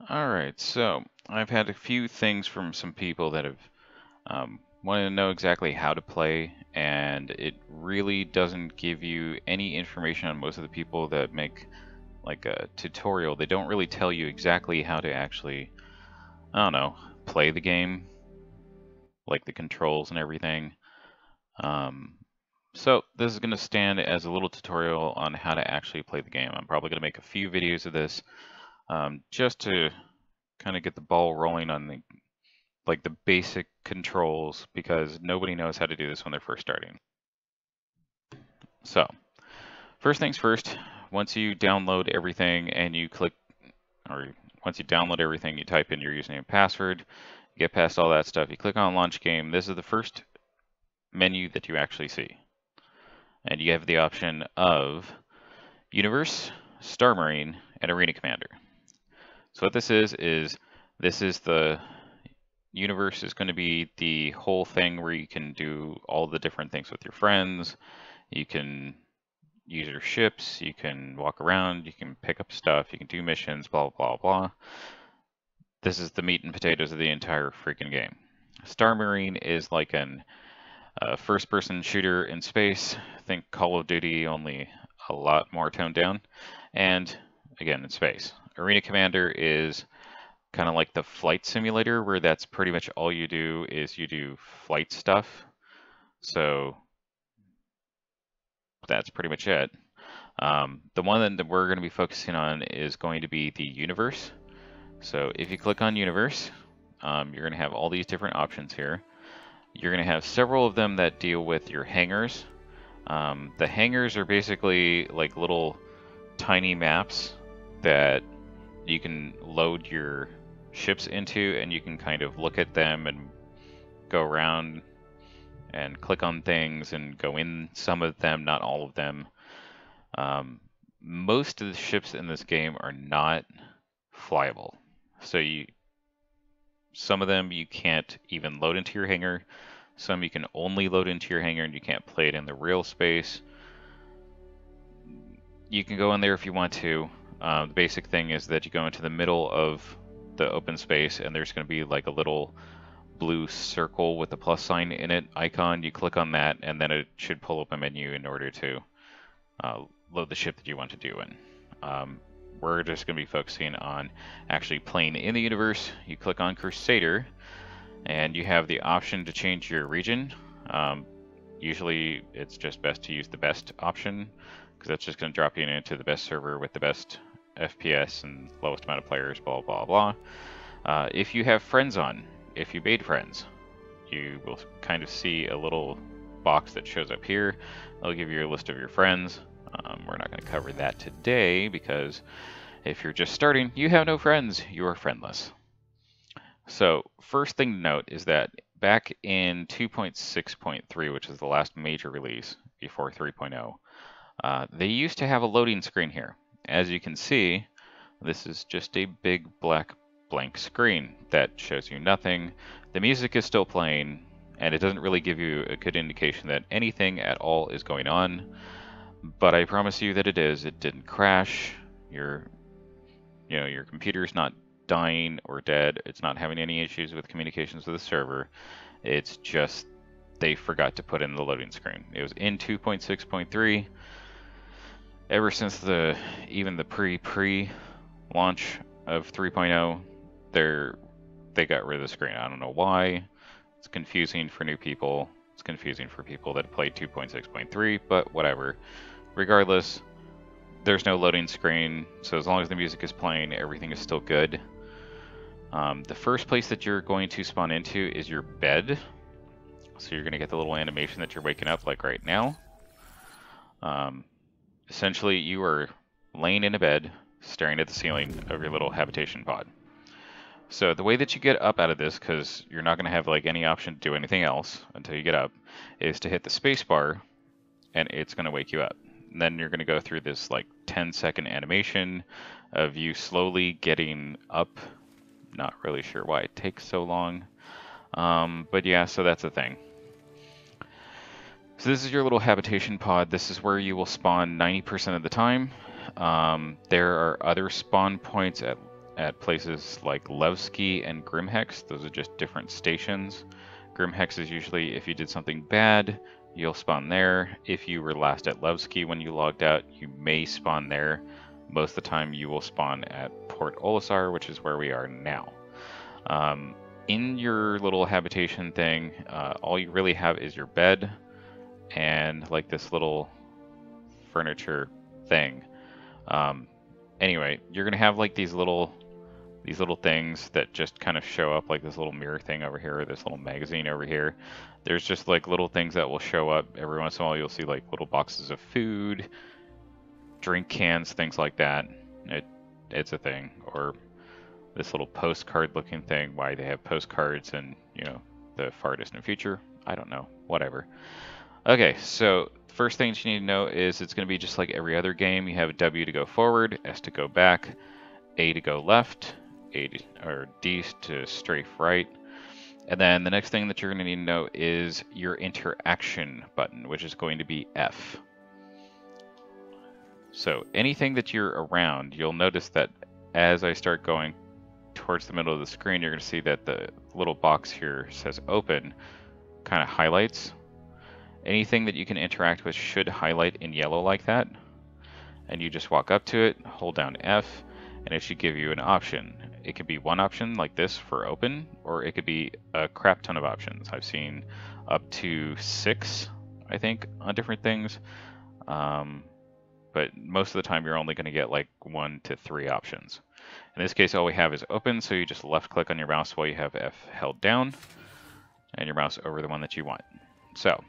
Alright, so I've had a few things from some people that have wanted to know exactly how to play, and it really doesn't give you any information on most of the people that make like a tutorial. They don't really tell you exactly how to actually, I don't know, play the game, like the controls and everything. Um, so this is going to stand as a little tutorial on how to actually play the game. I'm probably going to make a few videos of this just to kind of get the ball rolling on the basic controls, because nobody knows how to do this when they're first starting. So first things first, once you download everything and you click, or once you download everything, you type in your username and password, you get past all that stuff, you click on launch game. This is the first menu that you actually see. And you have the option of Universe, Star Marine, and Arena Commander. So what this is this is the Universe is going to be the whole thing where you can do all the different things with your friends. You can use your ships, you can walk around, you can pick up stuff, you can do missions, blah, blah, blah. This is the meat and potatoes of the entire freaking game. Star Marine is like an first-person shooter in space. Think Call of Duty, only a lot more toned down. And again, in space. Arena Commander is kind of like the flight simulator, where that's pretty much all you do is you do flight stuff. So that's pretty much it. The one that we're going to be focusing on is going to be the universe. So if you click on universe, you're going to have all these different options here. You're going to have several of them that deal with your hangars. The hangars are basically like little tiny maps that you can load your ships into, and you can kind of look at them and go around and click on things and go in some of them, not all of them. Most of the ships in this game are not flyable. So some of them you can't even load into your hangar. Some you can only load into your hangar and you can't play it in the real space. You can go in there if you want to. The basic thing is that you go into the middle of the open space and there's going to be like a little blue circle with a plus sign in it icon. You click on that and then it should pull up a menu in order to load the ship that you want to do in. We're just going to be focusing on actually playing in the universe. You click on Crusader, and you have the option to change your region. Usually it's just best to use the best option, because that's just going to drop you into the best server with the best FPS and lowest amount of players, blah, blah, blah. If you have friends on, if you made friends, you will kind of see a little box that shows up here. It'll give you a list of your friends. We're not going to cover that today, because if you're just starting, you have no friends, you are friendless. So first thing to note is that back in 2.6.3, which is the last major release before 3.0, they used to have a loading screen here. As you can see, this is just a big black blank screen that shows you nothing. The music is still playing, and it doesn't really give you a good indication that anything at all is going on. But I promise you that it is. It didn't crash. Your computer's not dying or dead. It's not having any issues with communications with the server. It's just they forgot to put in the loading screen. It was in 2.6.3. Ever since even the pre-launch of 3.0, they got rid of the screen. I don't know why. It's confusing for new people. It's confusing for people that played 2.6.3, but whatever. Regardless, there's no loading screen, so as long as the music is playing, everything is still good. The first place that you're going to spawn into is your bed. So you're going to get the little animation that you're waking up, like right now. Essentially, you are laying in a bed, staring at the ceiling of your little habitation pod. So the way that you get up out of this, because you're not going to have like any option to do anything else until you get up, is to hit the space bar, and it's going to wake you up. And then you're going to go through this like 10-second animation of you slowly getting up. Not really sure why it takes so long. But yeah, so that's the thing. So this is your little habitation pod. This is where you will spawn 90% of the time. There are other spawn points at at places like Levski and Grimhex. Those are just different stations. Grimhex is usually if you did something bad, you'll spawn there. If you were last at Levski when you logged out, you may spawn there. Most of the time you will spawn at Port Olisar, which is where we are now. In your little habitation thing, all you really have is your bed and like this little furniture thing. Anyway, you're gonna have like these little things that just kind of show up, like this little mirror thing over here, or this little magazine over here. There's just like little things that will show up every once in a while. You'll see like little boxes of food, drink cans, things like that. It's a thing. Or this little postcard looking thing, why they have postcards and, you know, the far distant future. I don't know, whatever. Okay, so first thing you need to know is it's going to be just like every other game. You have W to go forward, S to go back, A to go left, or D to strafe right. And then the next thing that you're going to need to know is your interaction button, which is going to be F. So anything that you're around, you'll notice that as I start going towards the middle of the screen, you're going to see that the little box here says open, kind of highlights. Anything that you can interact with should highlight in yellow like that. And you just walk up to it, hold down F, and it should give you an option. It could be one option like this for open, or it could be a crap ton of options. I've seen up to 6, I think, on different things. But most of the time you're only going to get like 1 to 3 options. In this case, all we have is open, so you just left click on your mouse while you have F held down, and your mouse over the one that you want. So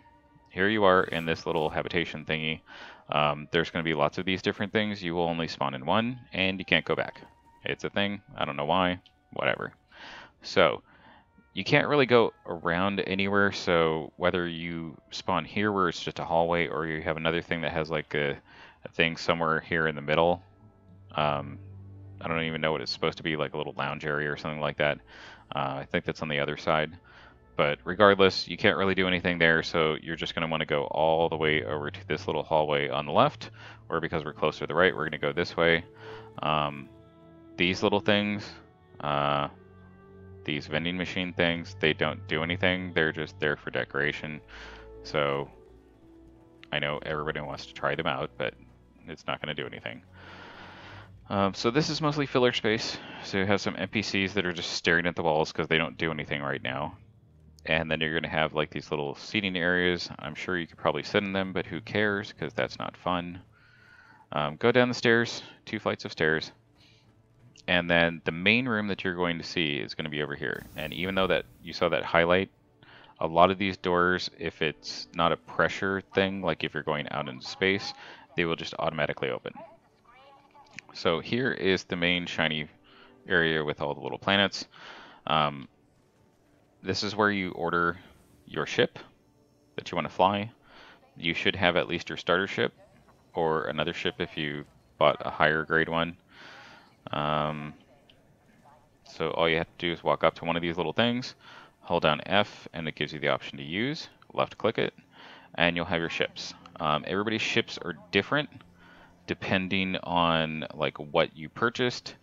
here you are in this little habitation thingy. There's going to be lots of these different things. You will only spawn in one, and you can't go back. It's a thing. I don't know why. Whatever. So you can't really go around anywhere. So whether you spawn here where it's just a hallway, or you have another thing that has like a thing somewhere here in the middle. I don't even know what it's supposed to be, like a little lounge area or something like that. I think that's on the other side. But regardless, you can't really do anything there, so you're just going to want to go all the way over to this little hallway on the left, or because we're closer to the right, we're going to go this way. These little things, these vending machine things, they don't do anything. They're just there for decoration. So I know everybody wants to try them out, but it's not going to do anything. So this is mostly filler space. So you have some NPCs that are just staring at the walls because they don't do anything right now. And then you're going to have like these little seating areas. I'm sure you could probably sit in them, but who cares, because that's not fun. Go down the stairs, 2 flights of stairs. And then the main room that you're going to see is going to be over here. And even though that you saw that highlight, a lot of these doors, if it's not a pressure thing, like if you're going out into space, they will just automatically open. So here is the main shiny area with all the little planets. This is where you order your ship that you want to fly. You should have at least your starter ship, or another ship if you bought a higher grade one. So all you have to do is walk up to one of these little things, hold down F, and it gives you the option to use. Left click it, and you'll have your ships. Everybody's ships are different depending on like what you purchased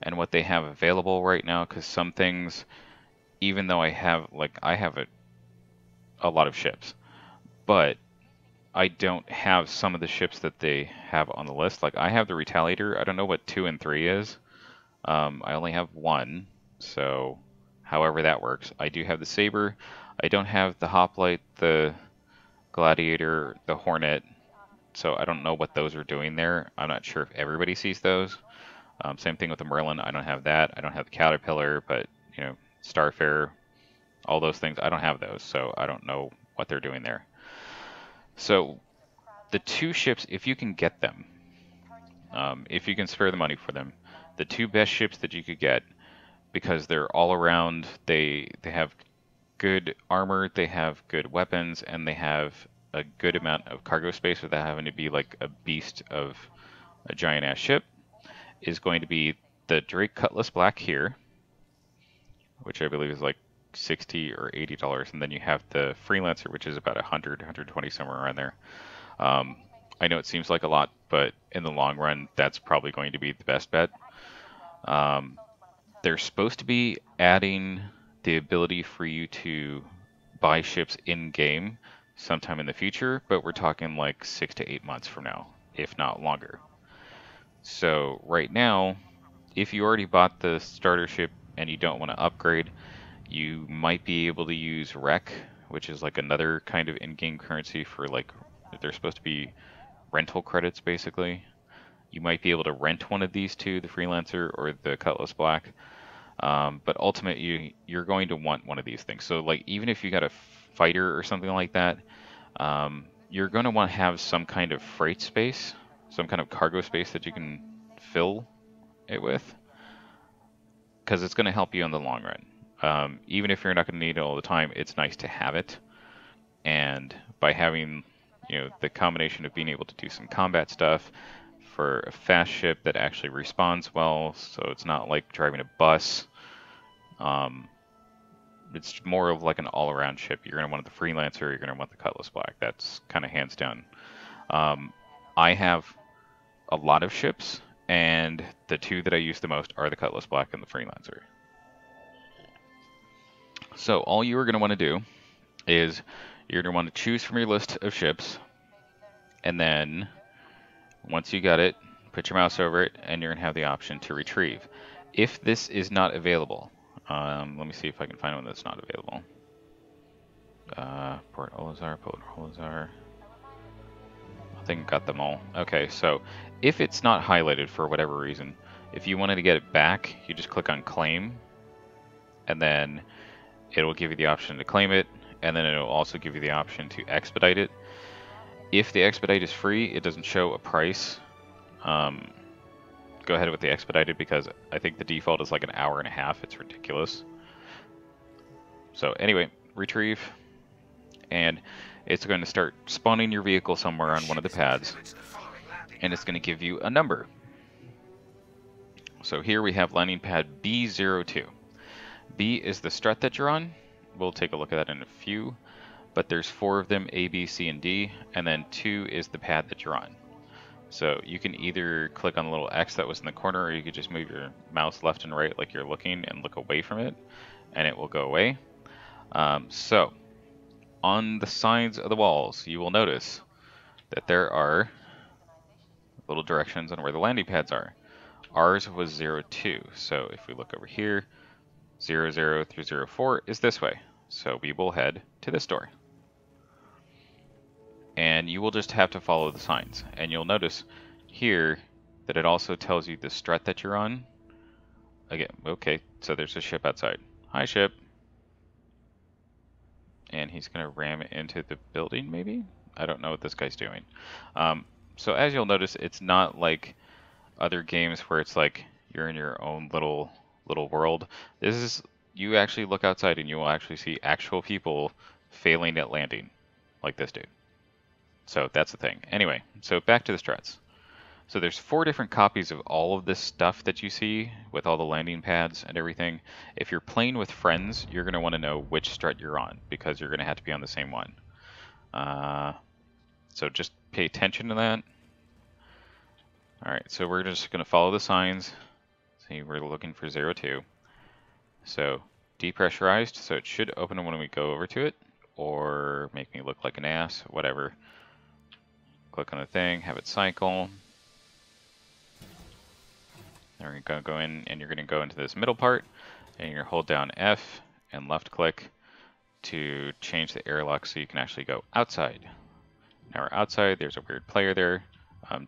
and what they have available right now, because some things, even though I have a lot of ships, but I don't have some of the ships that they have on the list. Like I have the Retaliator. I don't know what 2 and 3 is. I only have 1, so however that works. I do have the Saber. I don't have the Hoplite, the Gladiator, the Hornet, so I don't know what those are doing there. I'm not sure if everybody sees those. Same thing with the Merlin. I don't have that. I don't have the Caterpillar, but you know, Starfarer, all those things, I don't have those, so I don't know what they're doing there. So the 2 ships, if you can get them, if you can spare the money for them, the 2 best ships that you could get, because they're all around, they have good armor, they have good weapons, and they have a good amount of cargo space without having to be like a beast of a giant ass ship, is going to be the Drake Cutlass Black here, which I believe is like $60 or $80, and then you have the Freelancer, which is about 100, 120, somewhere around there. I know it seems like a lot, but in the long run, that's probably going to be the best bet. They're supposed to be adding the ability for you to buy ships in game sometime in the future, but we're talking like 6 to 8 months from now, if not longer. So right now, if you already bought the starter ship and you don't want to upgrade, you might be able to use rec, which is like another kind of in-game currency for like, they're supposed to be rental credits basically. You might be able to rent one of these two, the Freelancer or the Cutlass Black. But ultimately, you're going to want one of these things. So like, even if you got a fighter or something like that, you're going to want to have some kind of freight space, some kind of cargo space that you can fill it with, because it's going to help you in the long run. Even if you're not going to need it all the time, it's nice to have it. And by having, the combination of being able to do some combat stuff for a fast ship that actually responds well, so it's not like driving a bus. It's more of like an all-around ship. You're going to want the Freelancer, you're going to want the Cutlass Black. That's kind of hands down. I have a lot of ships, and the two that I use the most are the Cutlass Black and the Freelancer. So all you are going to want to do is you're going to want to choose from your list of ships, and then once you got it, put your mouse over it, and you're going to have the option to retrieve. If this is not available, let me see if I can find one that's not available. Port Olazar. I think I got them all. Okay, so if it's not highlighted for whatever reason, if you wanted to get it back, you just click on claim, and then it'll give you the option to claim it, and then it'll also give you the option to expedite it. If the expedite is free, it doesn't show a price. Go ahead with the expedited, because I think the default is like an hour and a half. It's ridiculous. So anyway, retrieve, and it's going to start spawning your vehicle somewhere on one of the pads, and it's going to give you a number. So here we have landing pad B02. B is the strut that you're on. We'll take a look at that in a few, but there's 4 of them, A, B, C, and D, and then 2 is the pad that you're on. So you can either click on the little X that was in the corner, or you could just move your mouse left and right like you're looking and look away from it, and it will go away. So on the sides of the walls, you will notice that there are little directions on where the landing pads are. Ours was 02, so if we look over here, 00 through 04 is this way. So we will head to this door. And you will just have to follow the signs. And you'll notice here that it also tells you the strut that you're on. Again, okay, so there's a ship outside. Hi, ship. And he's going to ram into the building, maybe? I don't know what this guy's doing. So as you'll notice, it's not like other games where it's like you're in your own little world. This is, you actually look outside and you will actually see actual people failing at landing, like this dude. So that's the thing. Anyway, so back to the struts. So there's 4 different copies of all of this stuff that you see with all the landing pads and everything. If you're playing with friends, you're going to want to know which strut you're on, because you're going to have to be on the same one. So just pay attention to that. Alright, so we're just going to follow the signs. See, we're looking for 02. So depressurized, so it should open when we go over to it, or make me look like an ass, whatever. Click on the thing, have it cycle. Then we're going to go in, and you're going to go into this middle part, and you're going to hold down F and left click to change the airlock so you can actually go outside. Now we're outside, there's a weird player there.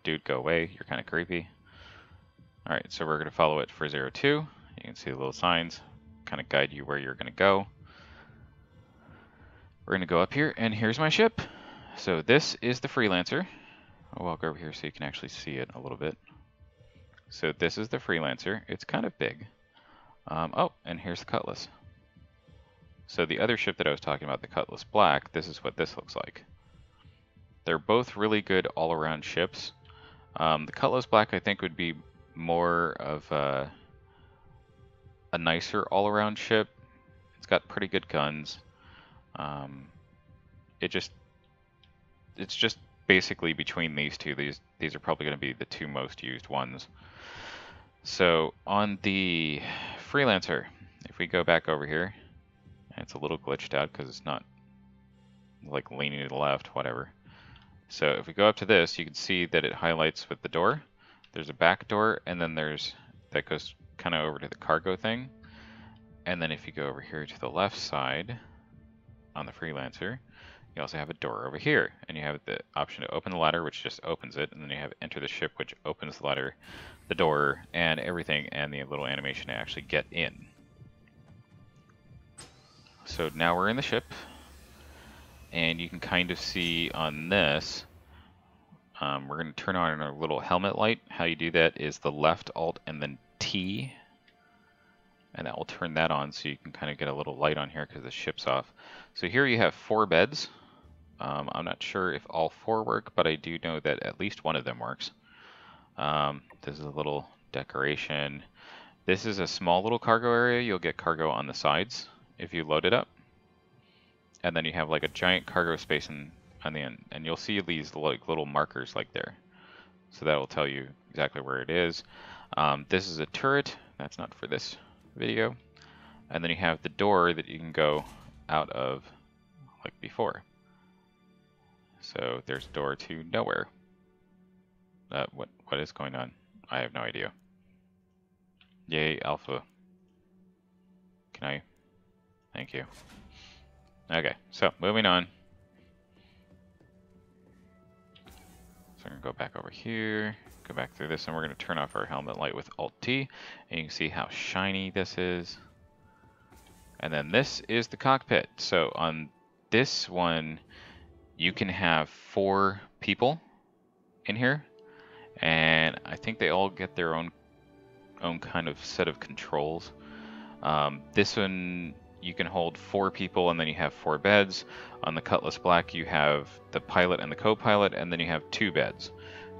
Dude, go away, you're kind of creepy. Alright, so we're going to follow it for 02. You can see the little signs, kind of guide you where you're going to go. We're going to go up here, and here's my ship. So this is the Freelancer. I'll walk over here so you can actually see it a little bit. So this is the Freelancer. It's kind of big. Oh, and here's the Cutlass. So the other ship that I was talking about, the Cutlass Black, this is what this looks like. They're both really good all-around ships. The Cutlass Black, I think, would be more of a nicer all-around ship. It's got pretty good guns. It's just basically between these two. These are probably going to be the 2 most used ones. So on the Freelancer. If we go back over here, and it's a little glitched out because it's not like leaning to the left, whatever. So if we go up to this, you can see that it highlights with the door. There's a back door, and then that goes kind of over to the cargo thing. And then if you go over here to the left side on the Freelancer, you also have a door over here, and you have the option to open the ladder, which just opens it, and then you have enter the ship, which opens the ladder, the door, and everything, and the little animation to actually get in. So now we're in the ship, and you can kind of see on this, we're going to turn on our little helmet light. How you do that is the left alt and then T, and that will turn that on so you can kind of get a little light on here because the ship's off. So here you have 4 beds. I'm not sure if all 4 work, but I do know that at least one of them works. This is a little decoration. This is a small little cargo area. You'll get cargo on the sides if you load it up. And then you have like a giant cargo space on the end, and you'll see these like little markers like there. So that will tell you exactly where it is. This is a turret. That's not for this video. And then you have the door that you can go out of like before. So there's a door to nowhere. What is going on? I have no idea. Yay, alpha. Can I? Thank you. Okay, so moving on. So we're going to go back over here, go back through this, and we're going to turn off our helmet light with Alt-T. And you can see how shiny this is. And then this is the cockpit. So on this one, you can have 4 people in here. And I think they all get their own kind of set of controls. This one, you can hold 4 people, and then you have 4 beds. On the Cutlass Black, you have the pilot and the co-pilot, and then you have 2 beds.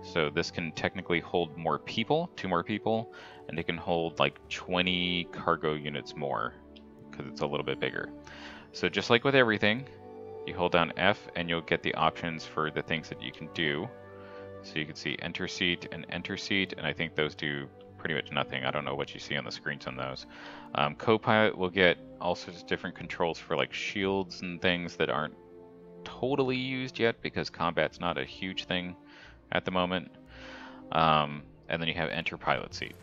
So this can technically hold more people, 2 more people, and it can hold like 20 cargo units more, because it's a little bit bigger. So just like with everything, you hold down F, and you'll get the options for the things that you can do. So you can see enter seat, and I think those do pretty much nothing. I don't know what you see on the screens on those. Co-pilot will get all sorts of different controls for like shields and things that aren't totally used yet because combat's not a huge thing at the moment. And then you have enter pilot seat.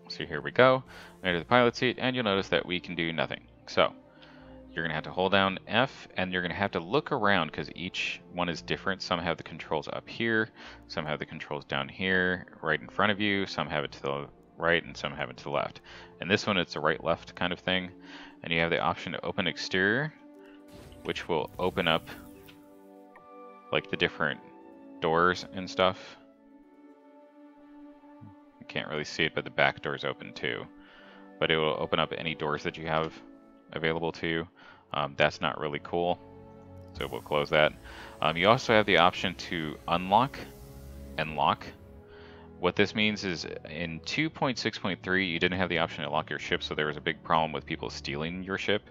So here we go, enter the pilot seat, and you'll notice that we can do nothing. So you're gonna have to hold down F, and you're gonna have to look around because each one is different. Some have the controls up here, some have the controls down here, right in front of you, some have it to the right, and some have it to the left. And this one, it's a right-left kind of thing. And you have the option to open exterior, which will open up like the different doors and stuff. You can't really see it, but the back door's open too. But it will open up any doors that you have available to you. That's not really cool, so we'll close that. You also have the option to unlock and lock. What this means is in 2.6.3 you didn't have the option to lock your ship, so there was a big problem with people stealing your ship.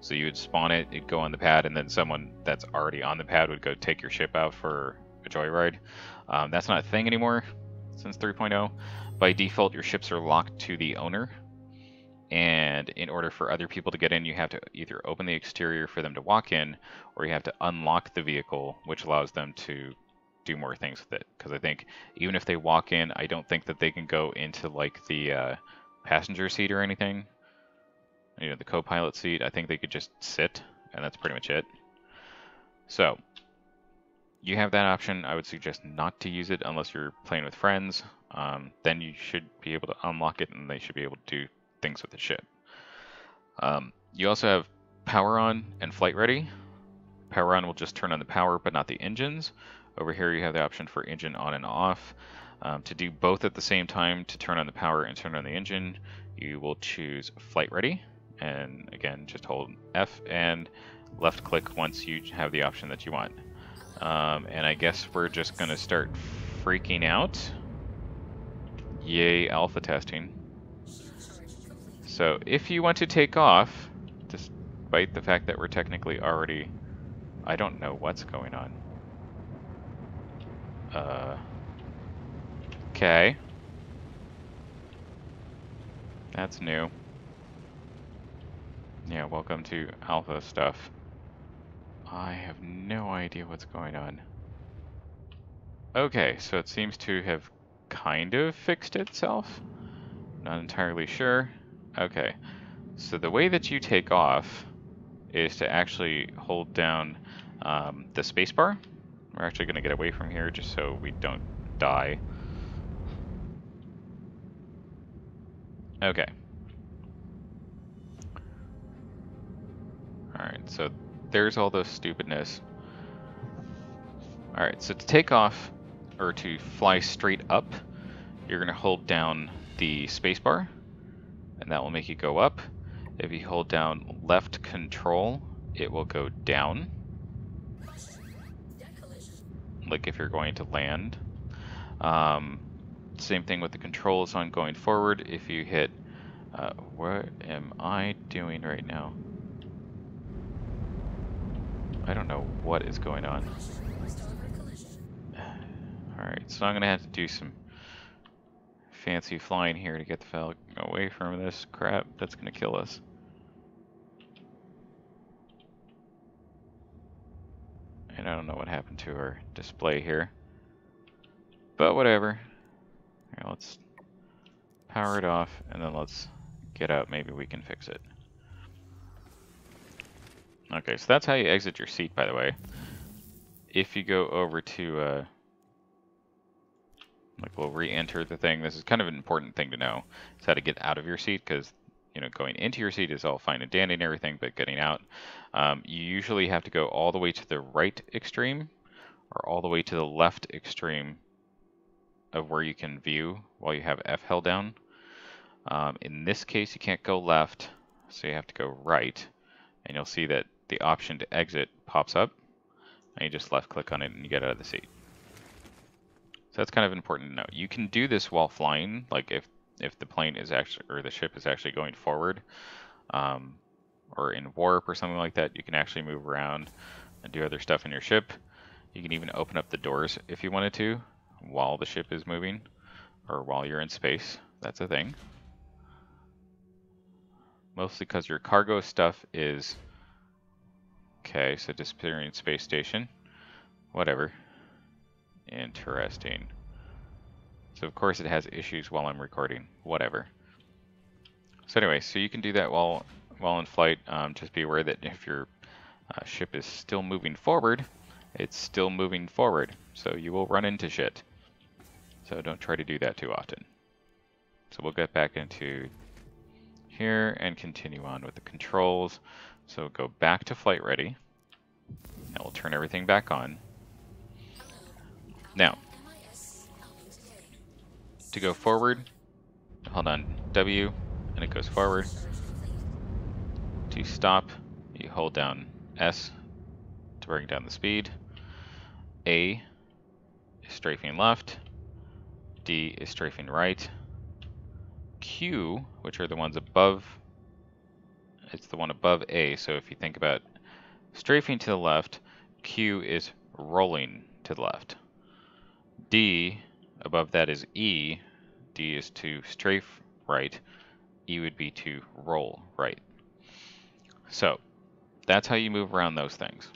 So you would spawn it, it'd go on the pad, and then someone that's already on the pad would go take your ship out for a joyride. That's not a thing anymore since 3.0. By default, your ships are locked to the owner. And in order for other people to get in, you have to either open the exterior for them to walk in, or you have to unlock the vehicle, which allows them to do more things with it. Because I think even if they walk in, I don't think that they can go into like the passenger seat or anything. You know, the co-pilot seat. I think they could just sit, and that's pretty much it. So you have that option. I would suggest not to use it unless you're playing with friends. Then you should be able to unlock it, and they should be able to do things with the ship. You also have power on and flight ready. Power on will just turn on the power but not the engines. Over here you have the option for engine on and off. To do both at the same time, to turn on the power and turn on the engine, you will choose flight ready, and again just hold F and left click once you have the option that you want. And I guess we're just gonna start freaking out. Yay, alpha testing. So if you want to take off, despite the fact that we're technically already, I don't know what's going on. Okay. That's new. Yeah, welcome to alpha stuff. I have no idea what's going on. Okay, so it seems to have kind of fixed itself. Not entirely sure. Okay, so the way that you take off is to actually hold down the spacebar. We're actually going to get away from here just so we don't die. Okay. Alright, so there's all the stupidness. Alright, so to take off, or to fly straight up, you're going to hold down the spacebar, and that will make you go up. If you hold down left control, it will go down. Like if you're going to land. Same thing with the controls on going forward. If you hit, what am I doing right now? I don't know what is going on. Alright, so I'm going to have to do some fancy flying here to get the Falcon away from this crap that's going to kill us. And I don't know what happened to our display here. But whatever. Here, let's power it off, and then let's get out. Maybe we can fix it. Okay, so that's how you exit your seat, by the way. If you go over to, like, we'll re-enter the thing. This is kind of an important thing to know. It's how to get out of your seat, because, you know, going into your seat is all fine and dandy and everything, but getting out, you usually have to go all the way to the right extreme, or all the way to the left extreme of where you can view while you have F held down. In this case, you can't go left, so you have to go right, and you'll see that the option to exit pops up, and you just left click on it and you get out of the seat. So that's kind of important to know. You can do this while flying, like if the plane is actually, or the ship is actually going forward, or in warp or something like that, you can actually move around and do other stuff in your ship. You can even open up the doors if you wanted to while the ship is moving, or while you're in space. That's a thing. Mostly because your cargo stuff is... Okay, so disappearing space station. Whatever. Interesting. So of course it has issues while I'm recording. Whatever. So anyway, so you can do that while in flight. Just be aware that if your ship is still moving forward, it's still moving forward. So you will run into shit. So don't try to do that too often. So we'll get back into here and continue on with the controls. So go back to flight ready, and we'll turn everything back on. Now, to go forward, hold on W, and it goes forward. To stop, you hold down S to bring down the speed. A is strafing left. D is strafing right. Q, which are the ones above, it's the one above A, so if you think about strafing to the left, Q is rolling to the left. D, above that is E. D is to strafe right. E would be to roll right. So, that's how you move around those things.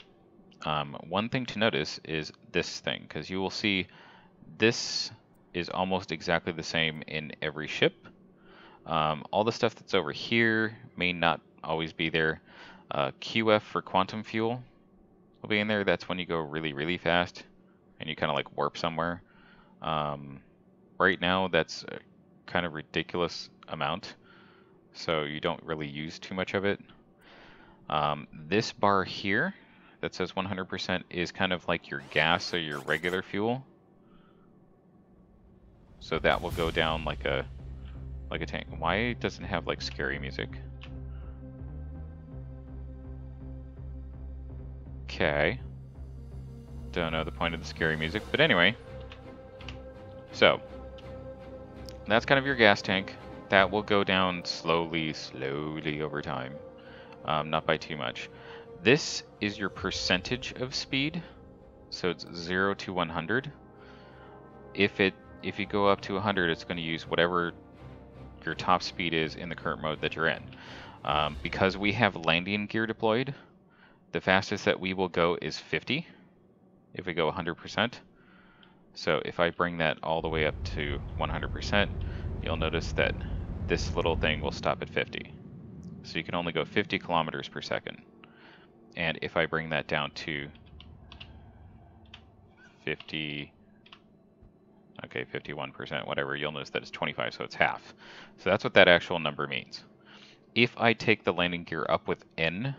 One thing to notice is this thing, because you will see this is almost exactly the same in every ship. All the stuff that's over here may not always be there. QF for quantum fuel will be in there. That's when you go really, really fast and you kind of like warp somewhere. Right now, that's a kind of ridiculous amount, so you don't really use too much of it. This bar here that says 100% is kind of like your gas or your regular fuel. So that will go down like a tank. Why doesn't it have like scary music? Okay. Don't know the point of the scary music, but anyway. So, that's kind of your gas tank. That will go down slowly over time. Not by too much. This is your percentage of speed. So it's 0 to 100. If you go up to 100, it's going to use whatever your top speed is in the current mode that you're in. Because we have landing gear deployed, the fastest that we will go is 50 if we go 100%. So if I bring that all the way up to 100%, you'll notice that this little thing will stop at 50. So you can only go 50 kilometers per second. And if I bring that down to 50, okay, 51%, whatever, you'll notice that it's 25, so it's half. So that's what that actual number means. If I take the landing gear up with N,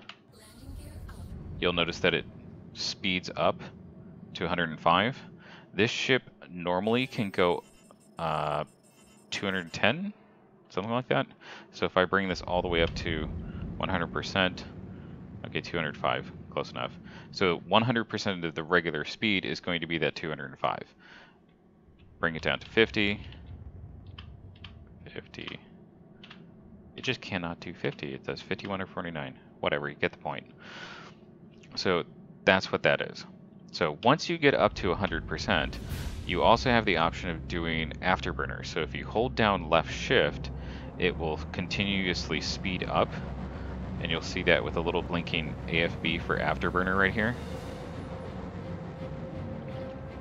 you'll notice that it speeds up to 105. This ship normally can go 210, something like that. So if I bring this all the way up to 100%, okay, 205, close enough. So 100% of the regular speed is going to be that 205. Bring it down to 50. 50. It just cannot do 50. It does 51 or 49. Whatever, you get the point. So that's what that is. So once you get up to 100%, you also have the option of doing afterburner. So if you hold down left shift, it will continuously speed up. And you'll see that with a little blinking AFB for afterburner right here.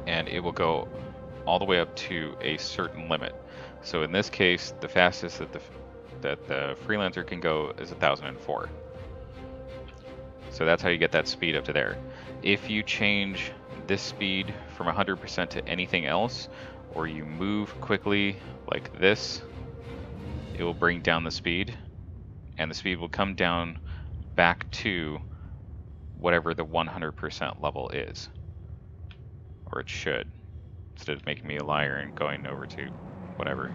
And it will go all the way up to a certain limit. So in this case, the fastest that the Freelancer can go is 1004. So that's how you get that speed up to there. If you change this speed from 100% to anything else, or you move quickly like this, it will bring down the speed, and the speed will come down back to whatever the 100% level is. Or it should, instead of making me a liar and going over to whatever.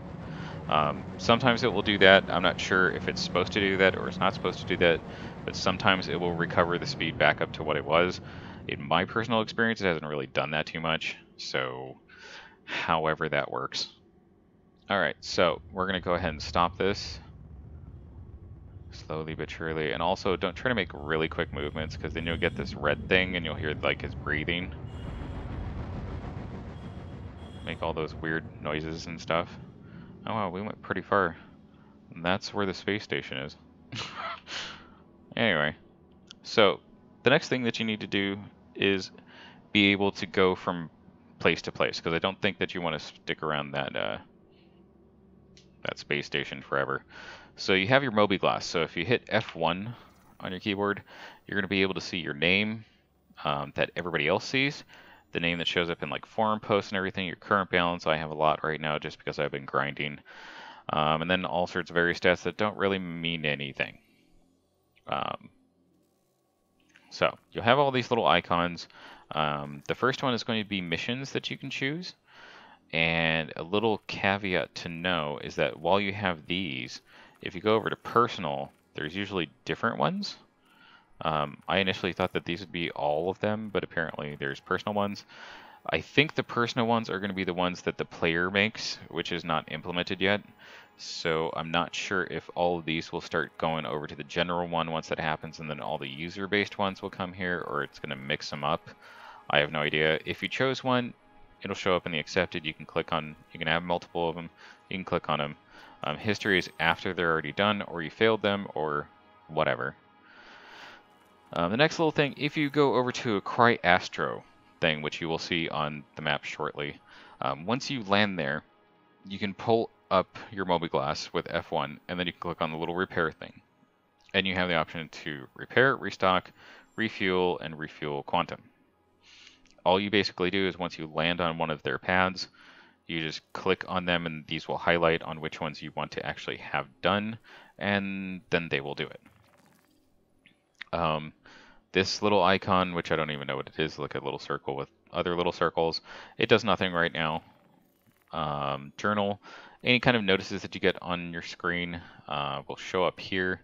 Sometimes it will do that. I'm not sure if it's supposed to do that or it's not supposed to do that, but sometimes it will recover the speed back up to what it was. In my personal experience, it hasn't really done that too much, so however that works. Alright, so we're going to go ahead and stop this. Slowly but surely, and also don't try to make really quick movements, because then you'll get this red thing and you'll hear like his breathing. Make all those weird noises and stuff. Oh wow, we went pretty far. And that's where the space station is. Anyway, so the next thing that you need to do is be able to go from place to place, because I don't think that you want to stick around that that space station forever. So you have your Moby Glass. So if you hit F1 on your keyboard, you're going to be able to see your name that everybody else sees. The name that shows up in like forum posts and everything, your current balance. I have a lot right now just because I've been grinding. And then all sorts of various stats that don't really mean anything. So you'll have all these little icons. The first one is going to be missions that you can choose. And a little caveat to know is that while you have these, if you go over to personal, there's usually different ones. I initially thought that these would be all of them, but apparently there's personal ones. I think the personal ones are going to be the ones that the player makes, which is not implemented yet. So I'm not sure if all of these will start going over to the general one once that happens, and then all the user-based ones will come here, or it's going to mix them up. I have no idea. If you chose one, it'll show up in the accepted. You can click on, you can have multiple of them. You can click on them. History is after they're already done, or you failed them, or whatever. The next little thing, if you go over to a Cry Astro thing, which you will see on the map shortly, once you land there, you can pull up your Moby Glass with F1, and then you can click on the little repair thing. And you have the option to repair, restock, refuel, and refuel quantum. All you basically do is once you land on one of their pads, you just click on them, and these will highlight on which ones you want to actually have done, and then they will do it. This little icon, which I don't even know what it is, look at a little circle with other little circles. It does nothing right now. Journal, any kind of notices that you get on your screen will show up here.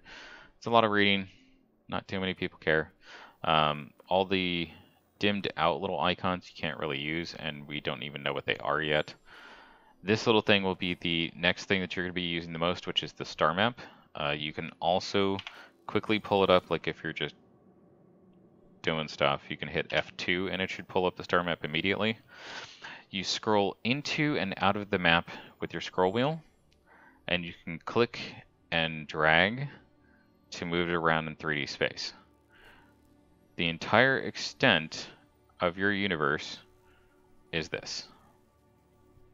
It's a lot of reading, not too many people care. All the dimmed out little icons you can't really use, and we don't even know what they are yet. This little thing will be the next thing that you're going to be using the most, which is the star map. You can also quickly pull it up, like if you're just doing stuff, you can hit F2 and it should pull up the star map immediately. You scroll into and out of the map with your scroll wheel, and you can click and drag to move it around in 3D space. The entire extent of your universe is this.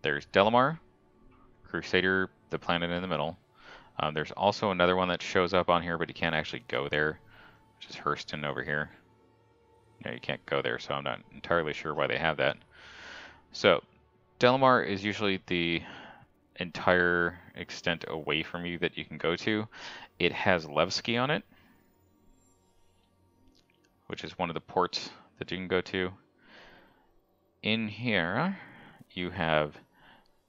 There's Delamar, Crusader, the planet in the middle. There's also another one that shows up on here, but you can't actually go there, which is Hurston over here. No, you can't go there, so I'm not entirely sure why they have that. So, Delamar is usually the entire extent away from you that you can go to. It has Levski on it, which is one of the ports that you can go to. In here, you have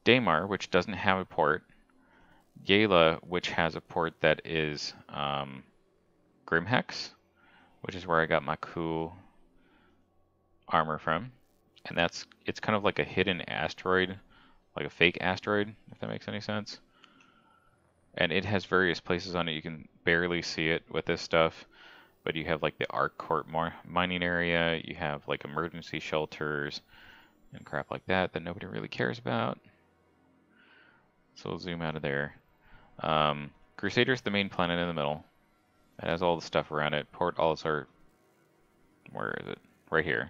Daymar, which doesn't have a port. Yayla, which has a port that is Grimhex, which is where I got my cool armor from. And it's kind of like a hidden asteroid, like a fake asteroid, if that makes any sense. And it has various places on it. You can barely see it with this stuff, but you have like the Arc Court mining area, you have like emergency shelters and crap like that that nobody really cares about. So we'll zoom out of there. Crusader's the main planet in the middle. It has all the stuff around it. Port Alizar, where is it? Right here.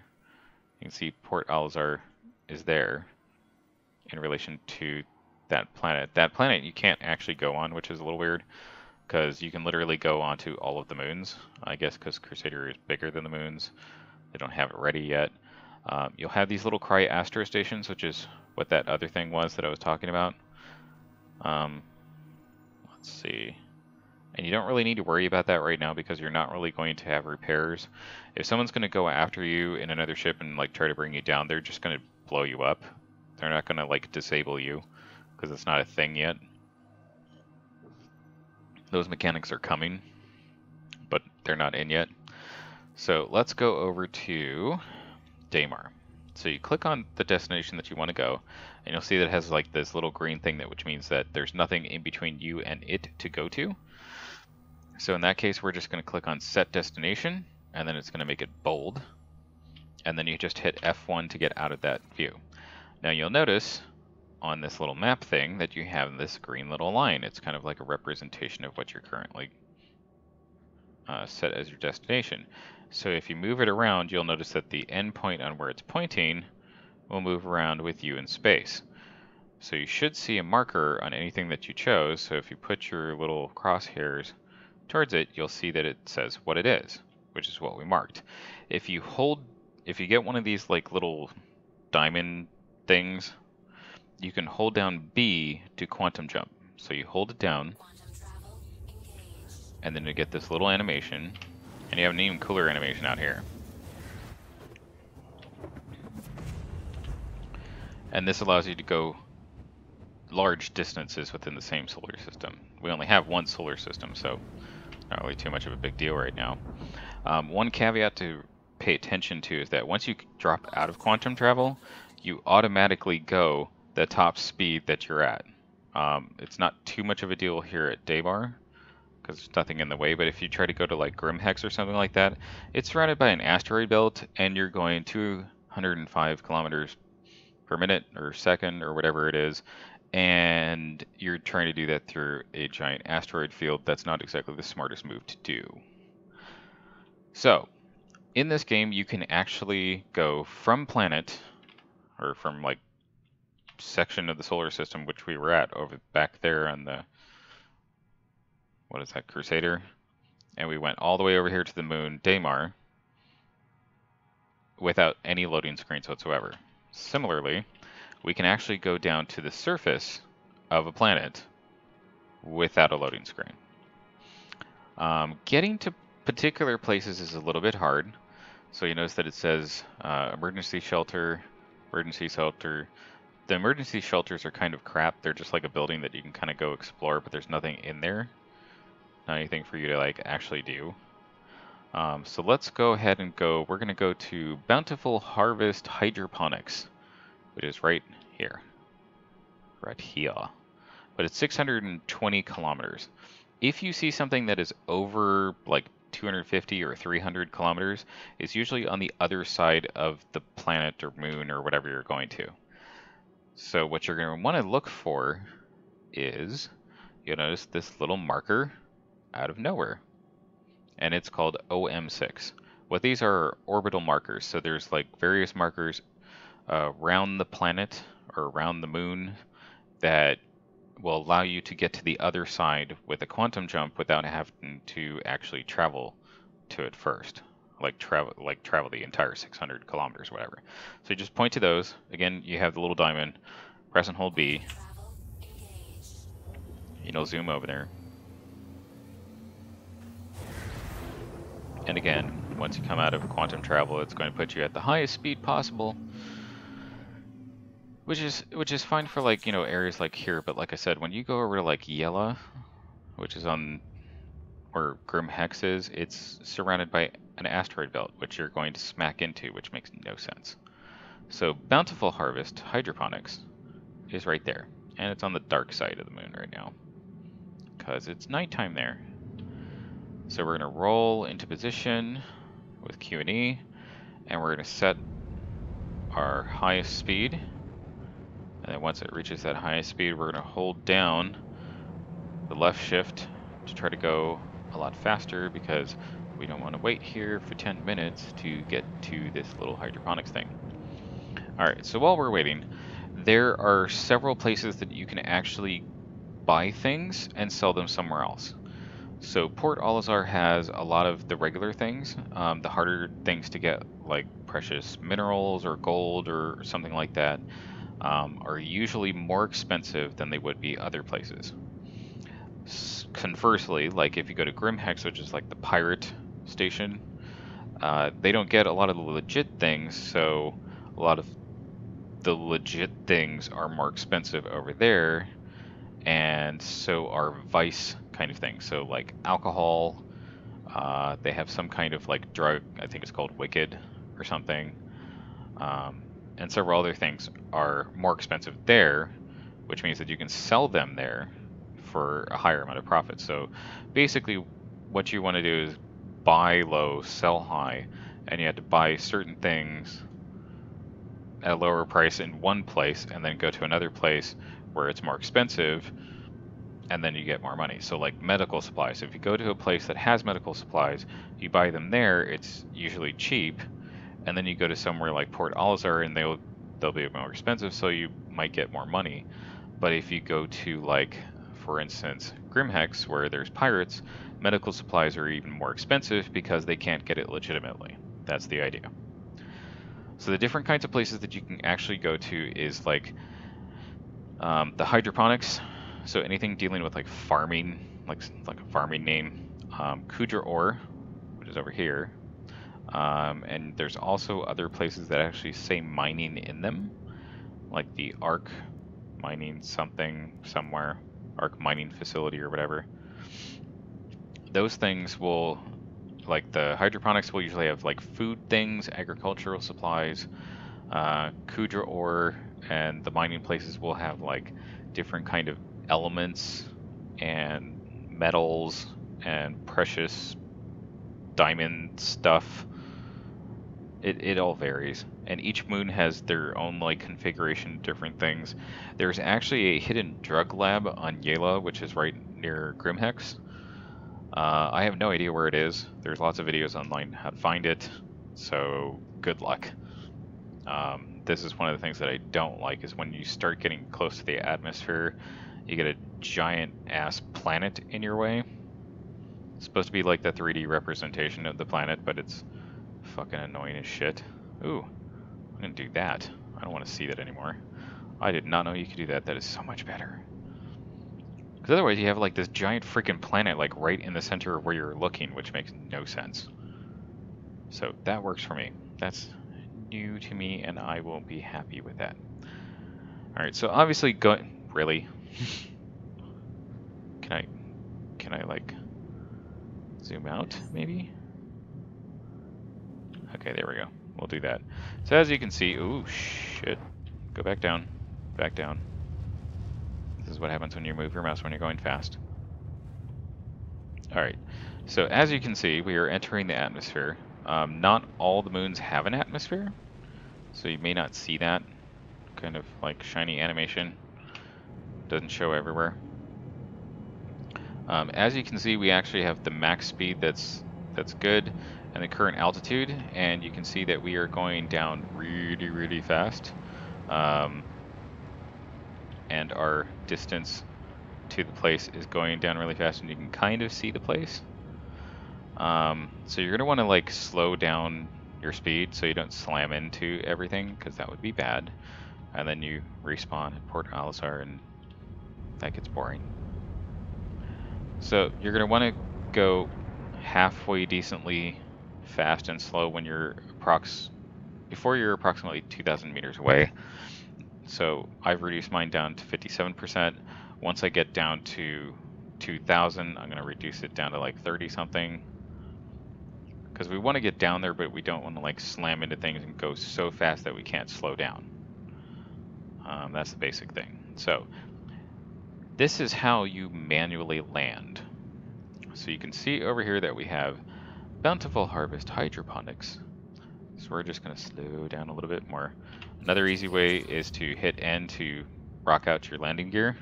You can see Port Alizar is there in relation to that planet. That planet you can't actually go on, which is a little weird, because you can literally go onto all of the moons. I guess because Crusader is bigger than the moons. They don't have it ready yet. You'll have these little Astro stations, which is what that other thing was that I was talking about. Let's see. And you don't really need to worry about that right now because you're not really going to have repairs. If someone's going to go after you in another ship and like try to bring you down, they're just going to blow you up. They're not going to like disable you because it's not a thing yet. Those mechanics are coming, but they're not in yet. So let's go over to Daymar. So you click on the destination that you want to go, and you'll see that it has like this little green thing, which means that there's nothing in between you and it to go to. So in that case, we're just going to click on Set Destination, and then it's going to make it bold. And then you just hit F1 to get out of that view. Now you'll notice on this little map thing that you have this green little line. It's kind of like a representation of what you're currently set as your destination. So if you move it around, you'll notice that the endpoint on where it's pointing will move around with you in space. So you should see a marker on anything that you chose. So if you put your little crosshairs towards it, you'll see that it says what it is, which is what we marked. If you get one of these like little diamond things, you can hold down B to quantum jump. So you hold it down, and then you get this little animation, and you have an even cooler animation out here. And this allows you to go large distances within the same solar system. We only have one solar system, so not really too much of a big deal right now. One caveat to pay attention to is that once you drop out of quantum travel, you automatically go the top speed that you're at. It's not too much of a deal here at Daymar, because there's nothing in the way, but if you try to go to like Grimhex or something like that, it's surrounded by an asteroid belt, and you're going 205 kilometers per minute or second or whatever it is, and you're trying to do that through a giant asteroid field. That's not exactly the smartest move to do. So, in this game, you can actually go from planet, or from like section of the solar system, which we were at over back there on the, what is that, Crusader? And we went all the way over here to the moon, Daymar, without any loading screens whatsoever. Similarly, we can actually go down to the surface of a planet without a loading screen. Getting to particular places is a little bit hard. So you notice that it says emergency shelter, emergency shelter. The emergency shelters are kind of crap. They're just like a building that you can kind of go explore, but there's nothing in there. Not anything for you to like actually do. So let's go ahead and go. We're going to go to Bountiful Harvest Hydroponics, which is right here. Right here. But it's 620 kilometers. If you see something that is over like 250 or 300 kilometers, it's usually on the other side of the planet or moon or whatever you're going to. So what you're going to want to look for is you'll notice this little marker out of nowhere, and it's called OM6. What these are orbital markers, so there's like various markers around the planet or around the moon that will allow you to get to the other side with a quantum jump without having to actually travel to it first. Like travel the entire 600 kilometers, whatever. So you just point to those. Again, you have the little diamond. Press and hold B. It'll zoom over there. And again, once you come out of quantum travel, it's going to put you at the highest speed possible, which is fine for like, you know, areas like here. But like I said, when you go over to like Yella, which is on where Grim Hex is, it's surrounded by an asteroid belt, which you're going to smack into, which makes no sense. So Bountiful Harvest Hydroponics is right there, and it's on the dark side of the moon right now because it's nighttime there. So we're going to roll into position with Q and E, and we're going to set our highest speed. And then once it reaches that highest speed, we're going to hold down the left shift to try to go a lot faster because we don't want to wait here for 10 minutes to get to this little hydroponics thing. Alright, so while we're waiting, there are several places that you can actually buy things and sell them somewhere else. So Port Alizar has a lot of the regular things. The harder things to get, like precious minerals or gold or something like that, are usually more expensive than they would be other places. Conversely, like if you go to Grimhex, which is like the pirate station, they don't get a lot of the legit things, so a lot of the legit things are more expensive over there, and so are vice kind of things. So like alcohol, they have some kind of like drug, I think it's called Wicked or something, and several other things are more expensive there, which means that you can sell them there for a higher amount of profit. So basically what you want to do is buy low, sell high, and you have to buy certain things at a lower price in one place and then go to another place where it's more expensive, and then you get more money. So like medical supplies, if you go to a place that has medical supplies, you buy them there, it's usually cheap, and then you go to somewhere like Port Alizar and they'll be more expensive, so you might get more money. But if you go to, like, for instance, Grimhex, where there's pirates, medical supplies are even more expensive because they can't get it legitimately. That's the idea. So the different kinds of places that you can actually go to is like the hydroponics. So anything dealing with like farming, like a farming name, Kudra Ore, which is over here. And there's also other places that actually say mining in them, like the Arc mining something somewhere, Arc mining facility or whatever. Those things will, like the hydroponics will usually have like food things, agricultural supplies. Kudra Ore and the mining places will have like different kind of elements and metals and precious diamond stuff. It all varies, and each moon has their own like configuration of different things. There's actually a hidden drug lab on Yela, which is right near Grimhex. I have no idea where it is. There's lots of videos online how to find it, so good luck. This is one of the things that I don't like, is when you start getting close to the atmosphere, you get a giant ass planet in your way. It's supposed to be like the 3D representation of the planet, but it's fucking annoying as shit. Ooh, I'm gonna do that. I don't want to see that anymore. I did not know you could do that. That is so much better. Because otherwise you have like this giant freaking planet like right in the center of where you're looking, which makes no sense. So that works for me. That's new to me, and I will be happy with that. Alright, so obviously really? Can I like zoom out maybe? Okay, there we go. We'll do that. So as you can see, ooh, shit. Go back down. Back down. This is what happens when you move your mouse when you're going fast. Alright, so as you can see, we are entering the atmosphere. Not all the moons have an atmosphere, so you may not see that kind of like shiny animation. Doesn't show everywhere. As you can see, we actually have the max speed that's good, and the current altitude, and you can see that we are going down really, really fast. And our distance to the place is going down really fast, and you can kind of see the place. So you're gonna want to like slow down your speed so you don't slam into everything, because that would be bad. And then you respawn at Port Alisar, and that gets boring. So you're gonna want to go halfway decently fast and slow when you're before you're approximately 2,000 meters away. So I've reduced mine down to 57%. Once I get down to 2,000, I'm gonna reduce it down to like 30 something. Because we want to get down there, but we don't want to like slam into things and go so fast that we can't slow down. That's the basic thing. So this is how you manually land. So you can see over here that we have Bountiful Harvest Hydroponics. So we're just going to slow down a little bit more. Another easy way is to hit N to rock out your landing gear,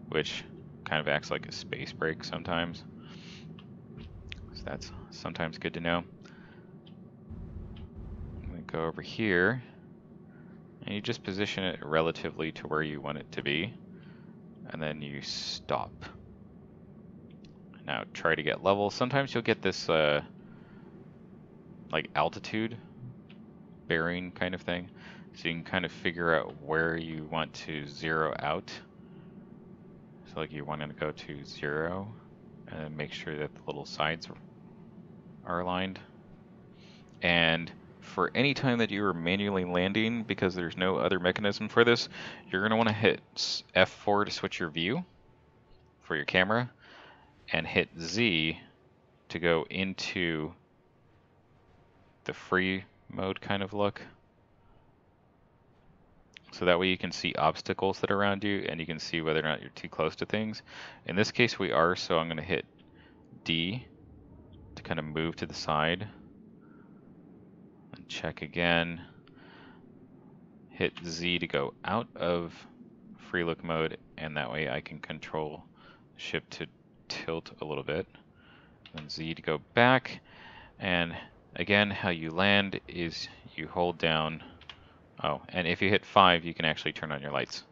which kind of acts like a space brake sometimes. So that's sometimes good to know. I'm going to go over here, and you just position it relatively to where you want it to be, and then you stop. Now try to get level. Sometimes you'll get this like altitude bearing kind of thing, so you can kind of figure out where you want to zero out. So like you want to go to 0 and make sure that the little sides are aligned. And for any time that you are manually landing, because there's no other mechanism for this, you're going to want to hit F4 to switch your view for your camera, and hit Z to go into the free mode kind of look. So that way you can see obstacles that are around you, and you can see whether or not you're too close to things. In this case we are, so I'm going to hit D to kind of move to the side. And check again. Hit Z to go out of free look mode, and that way I can control the ship to tilt a little bit. And Z to go back. And again, how you land is you hold down. Oh, and if you hit 5, you can actually turn on your lights.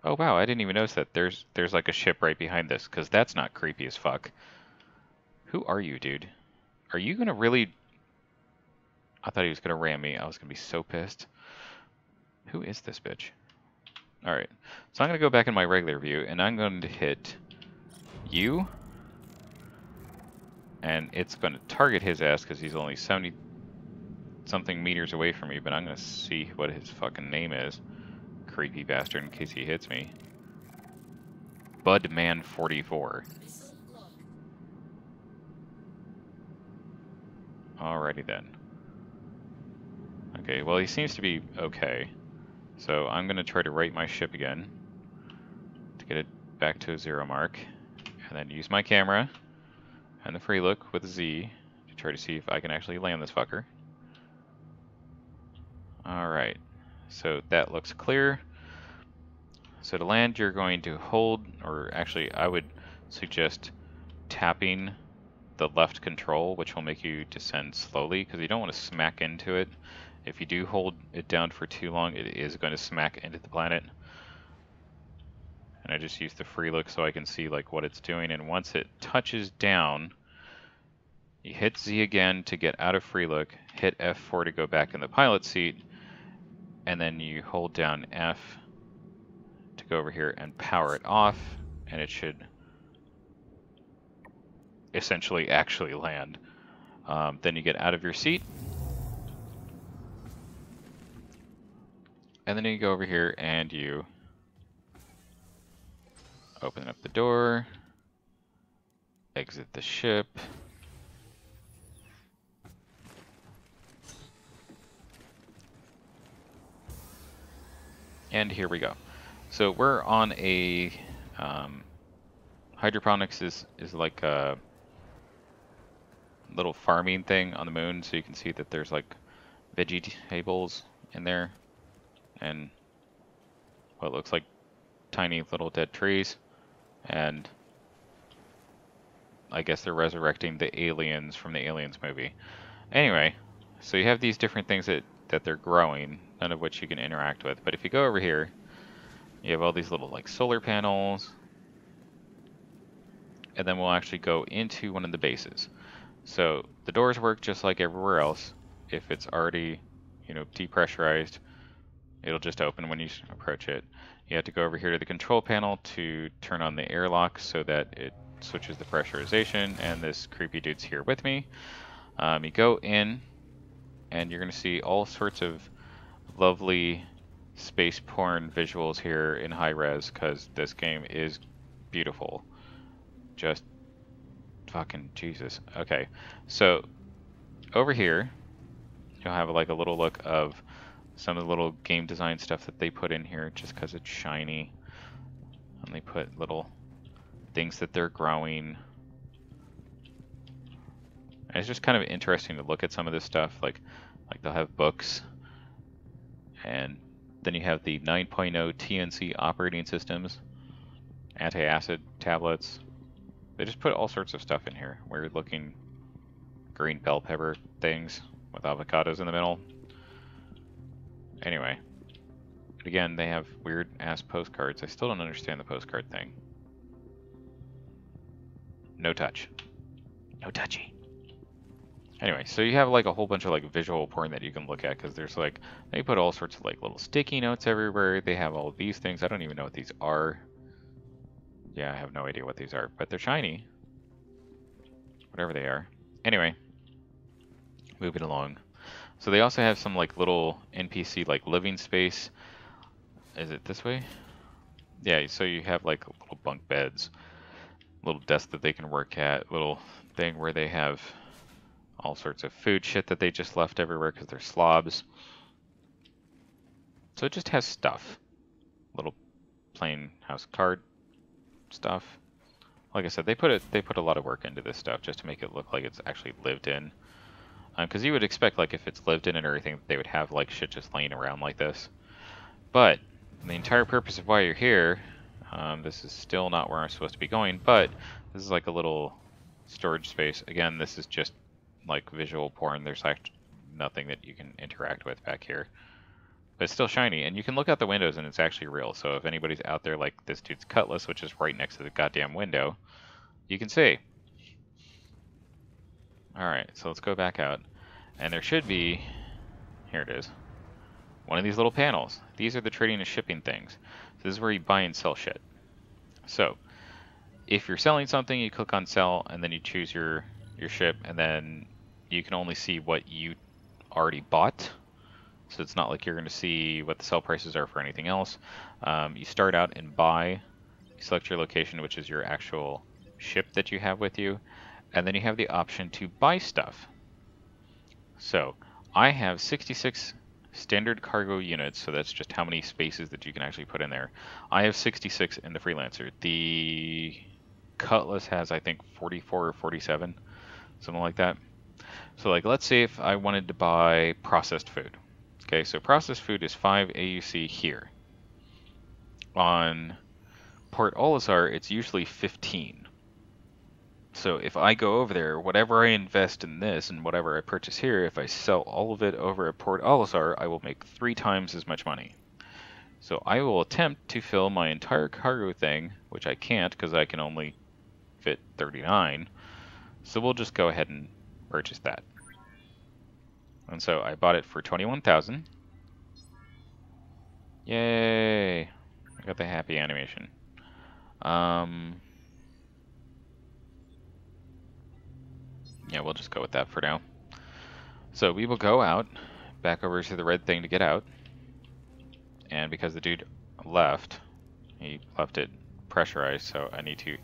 Oh wow, I didn't even notice that. There's like a ship right behind this, because that's not creepy as fuck. Who are you, dude? Are you gonna really... I thought he was gonna ram me. I was gonna be so pissed. Who is this bitch? Alright, so I'm gonna go back in my regular view, and I'm going to hit U. And it's going to target his ass because he's only 70 something meters away from me, but I'm going to see what his fucking name is. Creepy bastard, in case he hits me. Budman44. Alrighty then. Okay, well he seems to be okay. So I'm going to try to right my ship again to get it back to a 0 mark. And then use my camera and the free look with Z to try to see if I can actually land this fucker. Alright, so that looks clear. So to land, you're going to hold, or actually I would suggest tapping the left control, which will make you descend slowly, because you don't want to smack into it. If you do hold it down for too long, it is going to smack into the planet. And I just use the free look so I can see like what it's doing, and once it touches down, you hit Z again to get out of free look, hit F4 to go back in the pilot seat, and then you hold down F to go over here and power it off, and it should essentially actually land. Then you get out of your seat, and then you go over here and you open up the door, exit the ship, and here we go. So we're on a hydroponics is like a little farming thing on the moon, so you can see that there's like vegetables in there and what looks like tiny little dead trees, and I guess they're resurrecting the aliens from the Aliens movie. Anyway, so you have these different things that they're growing, none of which you can interact with. But if you go over here, you have all these little like solar panels, and then we'll actually go into one of the bases. So the doors work just like everywhere else. If it's already, you know, depressurized, it'll just open when you approach it. You have to go over here to the control panel to turn on the airlock so that it switches the pressurization, and this creepy dude's here with me. You go in, and you're going to see all sorts of lovely space porn visuals here in high res, because this game is beautiful. Just fucking Jesus. Okay, so over here, you'll have like a little look of some of the little game design stuff that they put in here just because it's shiny. And they put little things that they're growing. And it's just kind of interesting to look at some of this stuff. Like they'll have books. And then you have the 9.0 TNC operating systems, anti-acid tablets. They just put all sorts of stuff in here. Weird looking green bell pepper things with avocados in the middle. Anyway, again, they have weird ass postcards. I still don't understand the postcard thing. No touch. No touchy. Anyway, so you have like a whole bunch of like visual porn that you can look at, because there's like, they put all sorts of like little sticky notes everywhere. They have all of these things. I don't even know what these are. Yeah, I have no idea what these are, but they're shiny. Whatever they are. Anyway, moving along. So they also have some like little NPC like living space. Is it this way? Yeah, so you have like little bunk beds, little desk that they can work at, little thing where they have all sorts of food shit that they just left everywhere because they're slobs. So it just has stuff. Little plain house card stuff. Like I said, they put a lot of work into this stuff just to make it look like it's actually lived in. Because you would expect, like, if it's lived in and everything, they would have like shit just laying around like this. But the entire purpose of why you're here, this is still not where I'm supposed to be going, but this is like a little storage space. Again, this is just like visual porn. There's like nothing that you can interact with back here. But it's still shiny, and you can look out the windows and it's actually real. So if anybody's out there like this dude's cutlass, which is right next to the goddamn window, you can see. Alright, so let's go back out. And there should be, here it is, one of these little panels. These are the trading and shipping things. So this is where you buy and sell shit. So if you're selling something, you click on sell, and then you choose your ship, and then you can only see what you already bought. So it's not like you're going to see what the sell prices are for anything else. You start out and buy, you select your location, which is your actual ship that you have with you, and then you have the option to buy stuff. So I have 66 standard cargo units, so that's just how many spaces that you can actually put in there. I have 66 in the Freelancer. The Cutlass has, I think, 44 or 47, something like that. So like, let's say if I wanted to buy processed food. Okay, so processed food is 5 AUC here. On Port Olisar, it's usually 15. So if I go over there, whatever I invest in this and whatever I purchase here, if I sell all of it over at Port Olisar, I will make 3 times as much money. So I will attempt to fill my entire cargo thing, which I can't because I can only fit 39. So we'll just go ahead and purchase that. And so I bought it for 21,000. Yay! I got the happy animation. Yeah, we'll just go with that for now. So we will go out, back over to the red thing to get out. And because the dude left, he left it pressurized, so I need to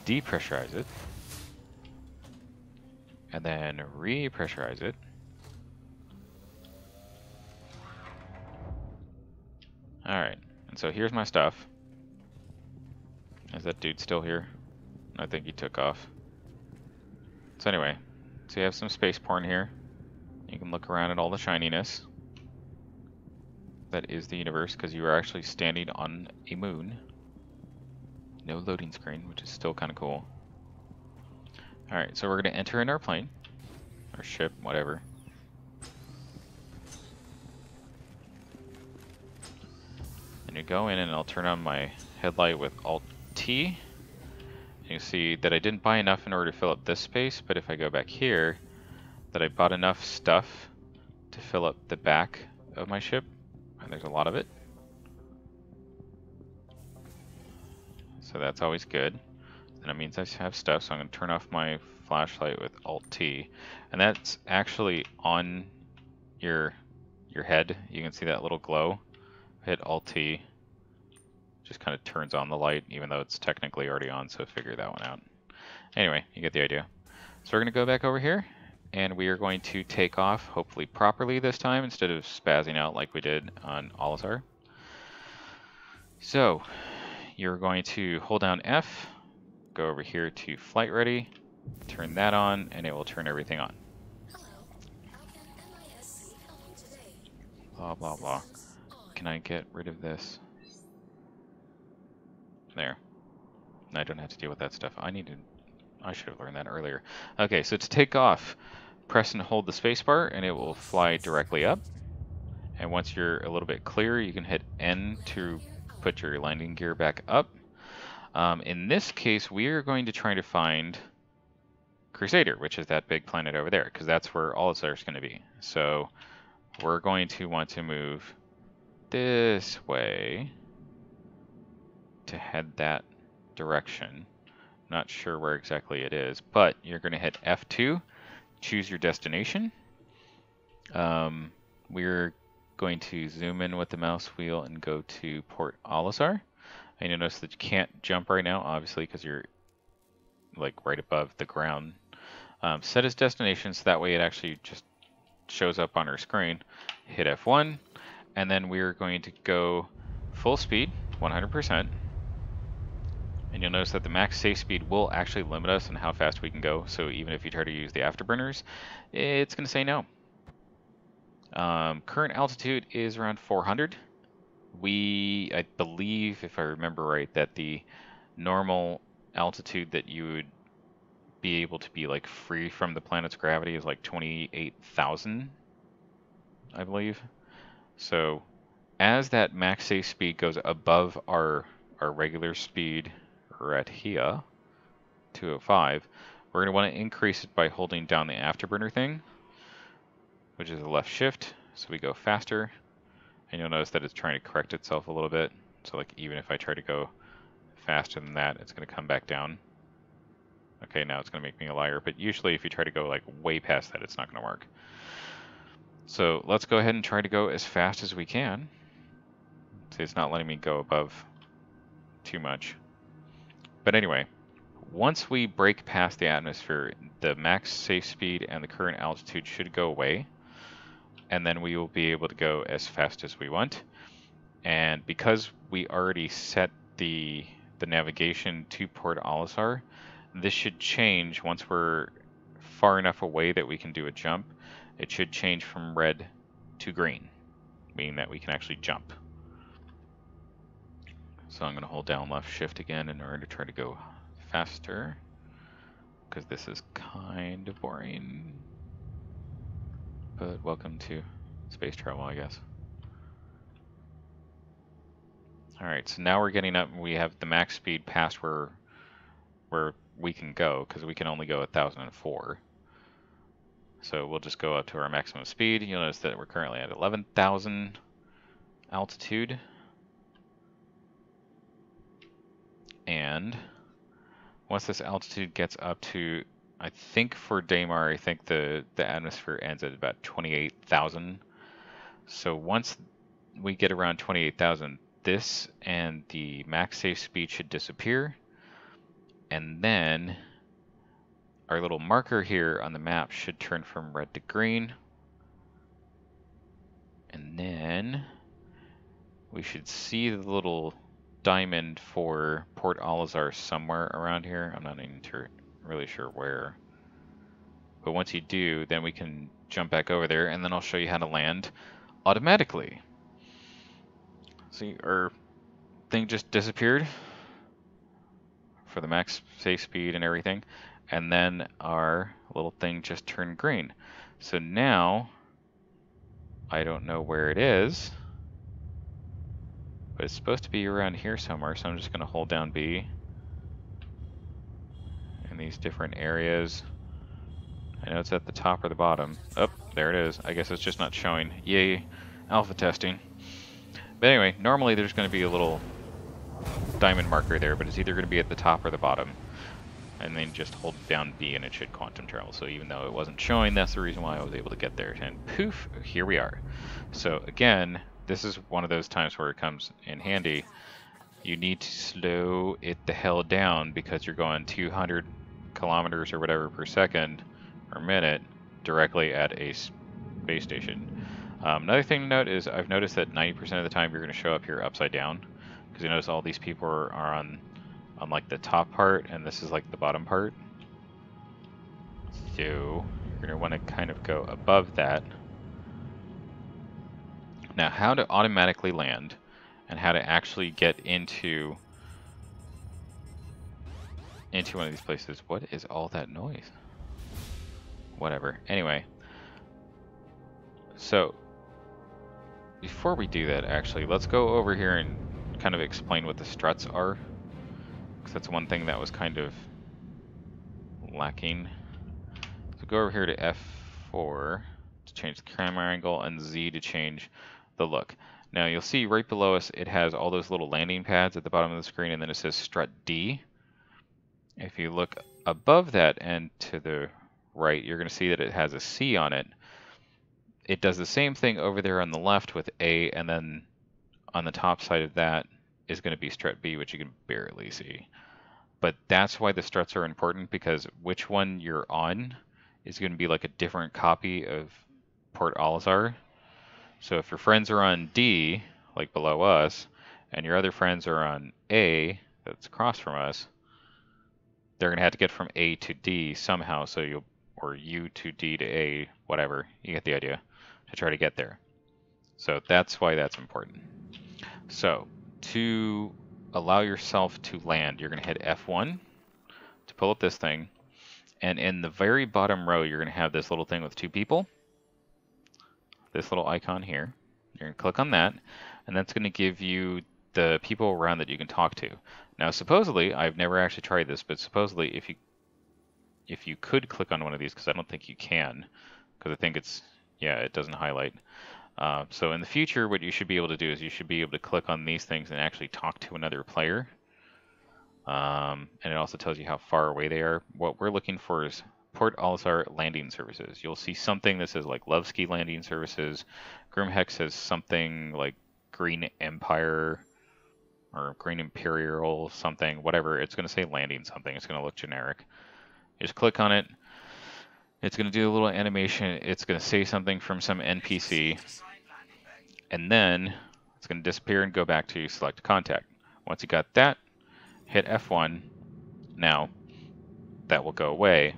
depressurize it. And then repressurize it. Alright, and so here's my stuff. Is that dude still here? I think he took off. So anyway, so you have some space porn here. You can look around at all the shininess. That is the universe, because you are actually standing on a moon. No loading screen, which is still kind of cool. Alright, so we're going to enter in our plane. Or ship, whatever. And you go in and I'll turn on my headlight with Alt-T. You see that I didn't buy enough in order to fill up this space, but if I go back here, that I bought enough stuff to fill up the back of my ship, and there's a lot of it. So that's always good. And that means I have stuff, so I'm going to turn off my flashlight with Alt-T. And that's actually on your head. You can see that little glow. Hit Alt-T. Just kind of turns on the light, even though it's technically already on, so figure that one out. Anyway, you get the idea. So we're going to go back over here, and we are going to take off, hopefully properly this time, instead of spazzing out like we did on Alizar. So, you're going to hold down F, go over here to Flight Ready, turn that on, and it will turn everything on. Blah, blah, blah. Can I get rid of this? There. I don't have to deal with that stuff. I should have learned that earlier. Okay, so to take off, press and hold the spacebar and it will fly directly up. And once you're a little bit clear, you can hit N to put your landing gear back up. In this case, we are going to try to find Crusader, which is that big planet over there, because that's where Alizar is going to be. So we're going to want to move this way to head that direction. Not sure where exactly it is, but you're going to hit F2, choose your destination. We're going to zoom in with the mouse wheel and go to Port Alizar. And you'll notice that you can't jump right now, obviously, because you're like right above the ground. Set as destination, so that way it actually just shows up on our screen. Hit F1, and then we're going to go full speed, 100%. And you'll notice that the max safe speed will actually limit us on how fast we can go. So even if you try to use the afterburners, it's going to say no. Current altitude is around 400. I believe, if I remember right, that the normal altitude that you would be able to be like free from the planet's gravity is like 28,000, I believe. So as that max safe speed goes above our regular speed right here, 205, we're going to want to increase it by holding down the afterburner thing, which is the left shift, so we go faster. And you'll notice that it's trying to correct itself a little bit. So like even if I try to go faster than that, it's going to come back down. Okay, now it's going to make me a liar, but usually if you try to go like way past that, it's not going to work. So let's go ahead and try to go as fast as we can. See, it's not letting me go above too much. But anyway, once we break past the atmosphere, the max safe speed and the current altitude should go away. And then we will be able to go as fast as we want. And because we already set the navigation to Port Alizar, this should change once we're far enough away that we can do a jump. It should change from red to green, meaning that we can actually jump. So I'm going to hold down left shift again in order to try to go faster, because this is kind of boring. But welcome to space travel, I guess. Alright, so now we're getting up and we have the max speed past where we can go, because we can only go 1,004. So we'll just go up to our maximum speed. You'll notice that we're currently at 11,000 altitude. And once this altitude gets up to, I think for Daymar, I think the atmosphere ends at about 28,000. So once we get around 28,000, this and the max safe speed should disappear. And then our little marker here on the map should turn from red to green. And then we should see the little diamond for Port Alizar somewhere around here. I'm not even really sure where. But once you do, then we can jump back over there, and then I'll show you how to land automatically. See, our thing just disappeared. for the max safe speed and everything. And then our little thing just turned green. So now, I don't know where it is, but it's supposed to be around here somewhere, so I'm just going to hold down B in these different areas. I know it's at the top or the bottom. Oh, there it is. I guess it's just not showing. Yay, alpha testing. But anyway, normally there's going to be a little diamond marker there, but it's either going to be at the top or the bottom. And then just hold down B and it should quantum travel. So even though it wasn't showing, that's the reason why I was able to get there. And poof, here we are. So again, this is one of those times where it comes in handy. You need to slow it the hell down because you're going 200 kilometers or whatever per second or minute directly at a space station. Another thing to note is I've noticed that 90% of the time you're going to show up here upside down, because you notice all these people are on like the top part, and this is like the bottom part. So you're going to want to kind of go above that. Now, how to automatically land and how to actually get into one of these places. What is all that noise? Whatever. Anyway, so before we do that, actually, let's go over here and kind of explain what the struts are, because that's one thing that was kind of lacking. So go over here to F4 to change the camera angle and Z to change the look. Now you'll see right below us it has all those little landing pads at the bottom of the screen, and then it says strut D. If you look above that and to the right, you're going to see that it has a C on it. It does the same thing over there on the left with A, and then on the top side of that is going to be strut B, which you can barely see. But that's why the struts are important, because which one you're on is going to be like a different copy of Port Alizar. So if your friends are on D, like below us, and your other friends are on A, that's across from us, they're going to have to get from A to D somehow, so you'll, or U to D to A, whatever, you get the idea, to try to get there. So that's why that's important. So to allow yourself to land, you're going to hit F1 to pull up this thing, and in the very bottom row, you're going to have this little thing with two people, this little icon here. You're going to click on that, and that's going to give you the people around that you can talk to. Now, supposedly, I've never actually tried this, but supposedly if you could click on one of these, because I don't think you can, because I think it's, yeah, it doesn't highlight. So in the future, what you should be able to do is you should be able to click on these things and actually talk to another player. And it also tells you how far away they are. What we're looking for is Port Alizar landing services. You'll see something that says like Lovesky landing services. Grimhex says something like Green Empire or Green Imperial something, whatever. It's going to say landing something. It's going to look generic. You just click on it. It's going to do a little animation. It's going to say something from some NPC. And then it's going to disappear and go back to select contact. Once you got that, hit F1. Now, that will go away.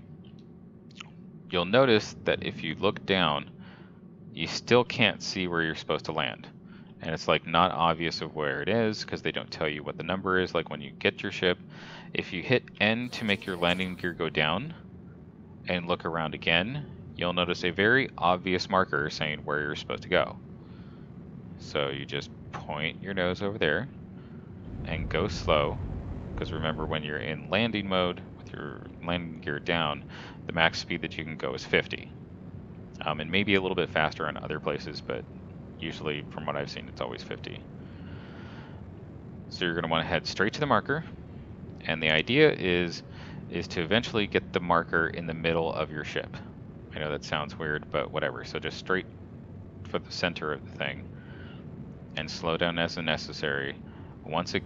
You'll notice that if you look down, you still can't see where you're supposed to land. And it's like not obvious of where it is because they don't tell you what the number is. Like when you get your ship, if you hit N to make your landing gear go down and look around again, you'll notice a very obvious marker saying where you're supposed to go. So you just point your nose over there and go slow, because remember when you're in landing mode with your landing gear down, the max speed that you can go is 50. And maybe a little bit faster on other places, but usually from what I've seen it's always 50. So you're going to want to head straight to the marker, and the idea is to eventually get the marker in the middle of your ship. I know that sounds weird, but whatever. So just straight for the center of the thing and slow down as necessary. Once it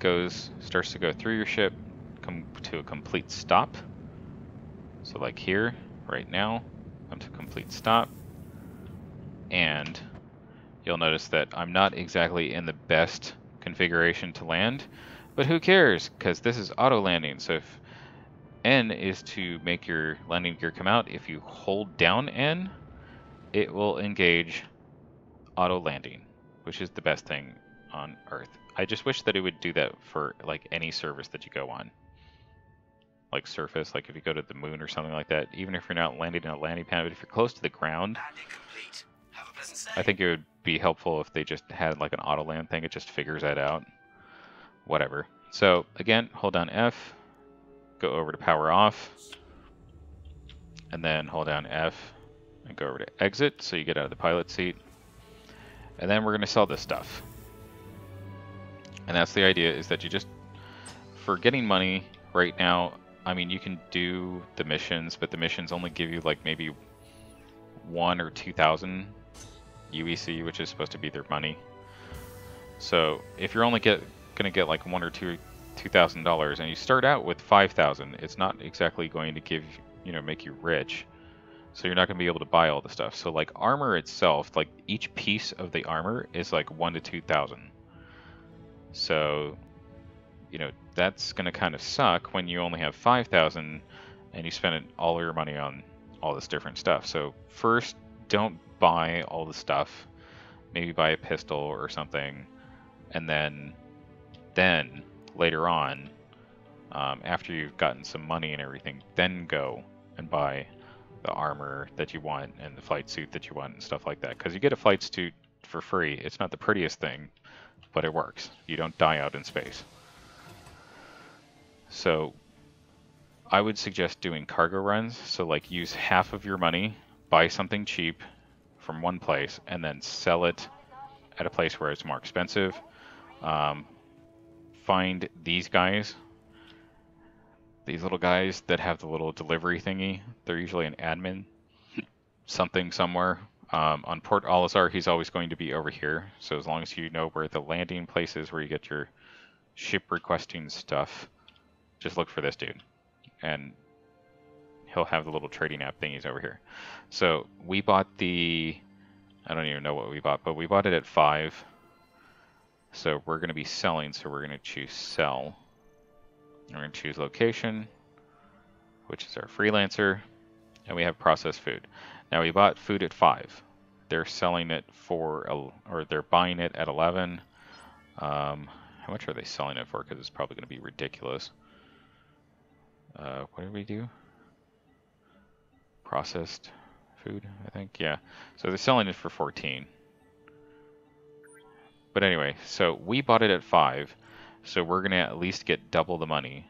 starts to go through your ship, come to a complete stop. So like here, right now, come to a complete stop. And you'll notice that I'm not exactly in the best configuration to land, but who cares? Because this is auto landing. So if N is to make your landing gear come out, if you hold down N, it will engage auto landing, which is the best thing on Earth. I just wish that it would do that for like any service that you go on. like surface, like if you go to the moon or something like that, even if you're not landing in a landing pad, but if you're close to the ground, I think it would be helpful if they just had like an auto land thing. It just figures that out. Whatever. So again, hold down F, go over to power off, and then hold down F and go over to exit so you get out of the pilot seat. And then we're going to sell this stuff. And that's the idea, is that you just, for getting money right now, I mean, you can do the missions, but the missions only give you like maybe 1 or 2,000 UEC, which is supposed to be their money. So if you're only going to get like $1 or $2,000 and you start out with 5,000, it's not exactly going to give, make you rich. So you're not going to be able to buy all the stuff. So like armor itself, like each piece of the armor is like 1 to 2,000. So, that's going to kind of suck when you only have 5,000 and you spend all your money on all this different stuff. So first, don't buy all the stuff. Maybe buy a pistol or something, and then later on, after you've gotten some money and everything, then go and buy the armor that you want and the flight suit that you want and stuff like that. Because you get a flight suit for free. It's not the prettiest thing, but it works. You don't die out in space. So I would suggest doing cargo runs. So like use half of your money, buy something cheap from one place, and then sell it at a place where it's more expensive. Find these guys. These little guys that have the little delivery thingy. They're usually an admin something somewhere. On Port Alizar, he's always going to be over here. So as long as you know where the landing place is where you get your ship requesting stuff, just look for this dude. And he'll have the little trading app thingies over here. So we bought I don't even know what we bought, but we bought it at 5. So we're going to be selling, so we're going to choose sell. We're going to choose location, which is our freelancer, and we have processed food. Now we bought food at 5. They're selling it or they're buying it at 11. How much are they selling it for? Because it's probably going to be ridiculous. What did we do? Processed food, I think. Yeah. So they're selling it for 14. But anyway, so we bought it at 5. So we're going to at least get double the money.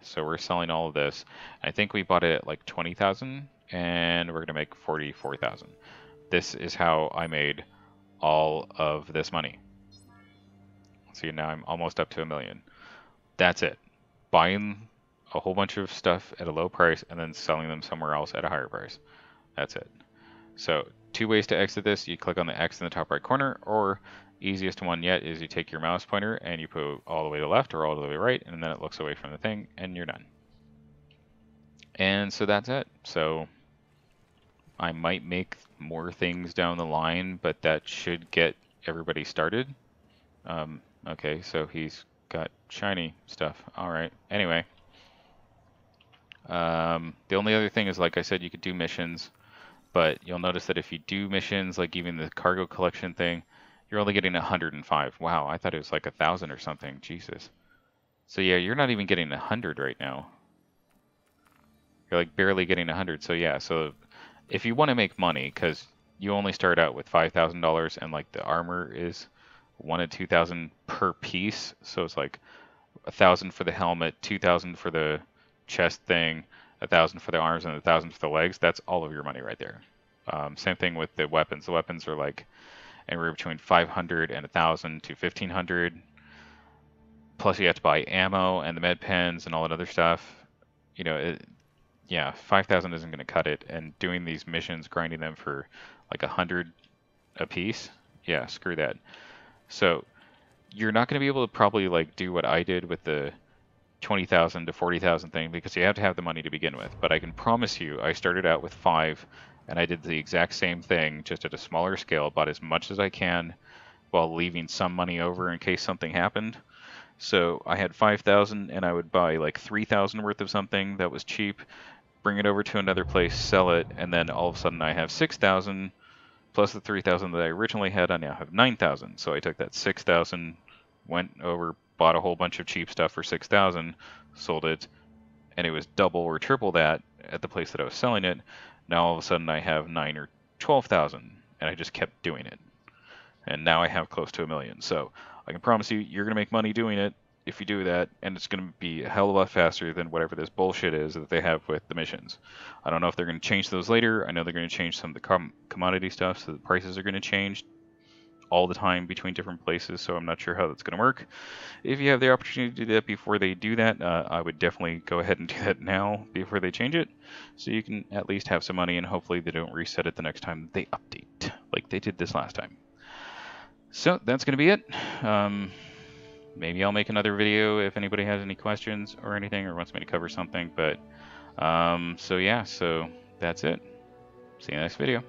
So we're selling all of this. I think we bought it at like 20,000 and we're going to make 44,000. This is how I made all of this money. See, now I'm almost up to $1 million. That's it. Buying a whole bunch of stuff at a low price and then selling them somewhere else at a higher price. That's it. So 2 ways to exit this. You click on the X in the top right corner, or easiest one yet is you take your mouse pointer and you put all the way to the left or all the way right, and then it looks away from the thing and you're done. And so that's it. So I might make more things down the line, but that should get everybody started. Okay, so he's got shiny stuff. All right. Anyway, the only other thing is, like I said, you could do missions, but you'll notice that if you do missions, like even the cargo collection thing, you're only getting 105. Wow, I thought it was like 1,000 or something. Jesus. So yeah, you're not even getting 100 right now. You're like barely getting 100. So yeah, so if you want to make money, because you only start out with $5,000 and like the armor is 1 to 2,000 per piece, so it's like 1,000 for the helmet, 2,000 for the chest thing, 1,000 for the arms, and 1,000 for the legs. That's all of your money right there. Same thing with the weapons. The weapons are like anywhere between 500 and 1,000 to 1,500. Plus you have to buy ammo and the med pens and all that other stuff. Yeah, 5,000 isn't going to cut it. And doing these missions, grinding them for like 100 a piece, yeah, screw that. So you're not going to be able to probably like do what I did with the 20,000 to 40,000 thing, because you have to have the money to begin with. But I can promise you, I started out with 5, and I did the exact same thing, just at a smaller scale, bought as much as I can while leaving some money over in case something happened. So I had 5,000, and I would buy like 3,000 worth of something that was cheap, bring it over to another place, sell it, and then all of a sudden I have 6,000 plus the 3,000 that I originally had. I now have 9,000. So I took that 6,000, went over, bought a whole bunch of cheap stuff for 6,000, sold it, and it was double or triple that at the place that I was selling it. Now all of a sudden I have 9 or 12,000, and I just kept doing it. And now I have close to $1 million. So I can promise you're going to make money doing it if you do that, and it's going to be a hell of a lot faster than whatever this bullshit is that they have with the missions. I don't know if they're going to change those later. I know they're going to change some of the commodity stuff, so the prices are going to change all the time between different places, so I'm not sure how that's going to work. If you have the opportunity to do that before they do that, I would definitely go ahead and do that now before they change it, so you can at least have some money, and hopefully they don't reset it the next time they update, like they did this last time. So that's going to be it. Maybe I'll make another video if anybody has any questions or anything, or wants me to cover something, but so yeah, so that's it. See you in the next video.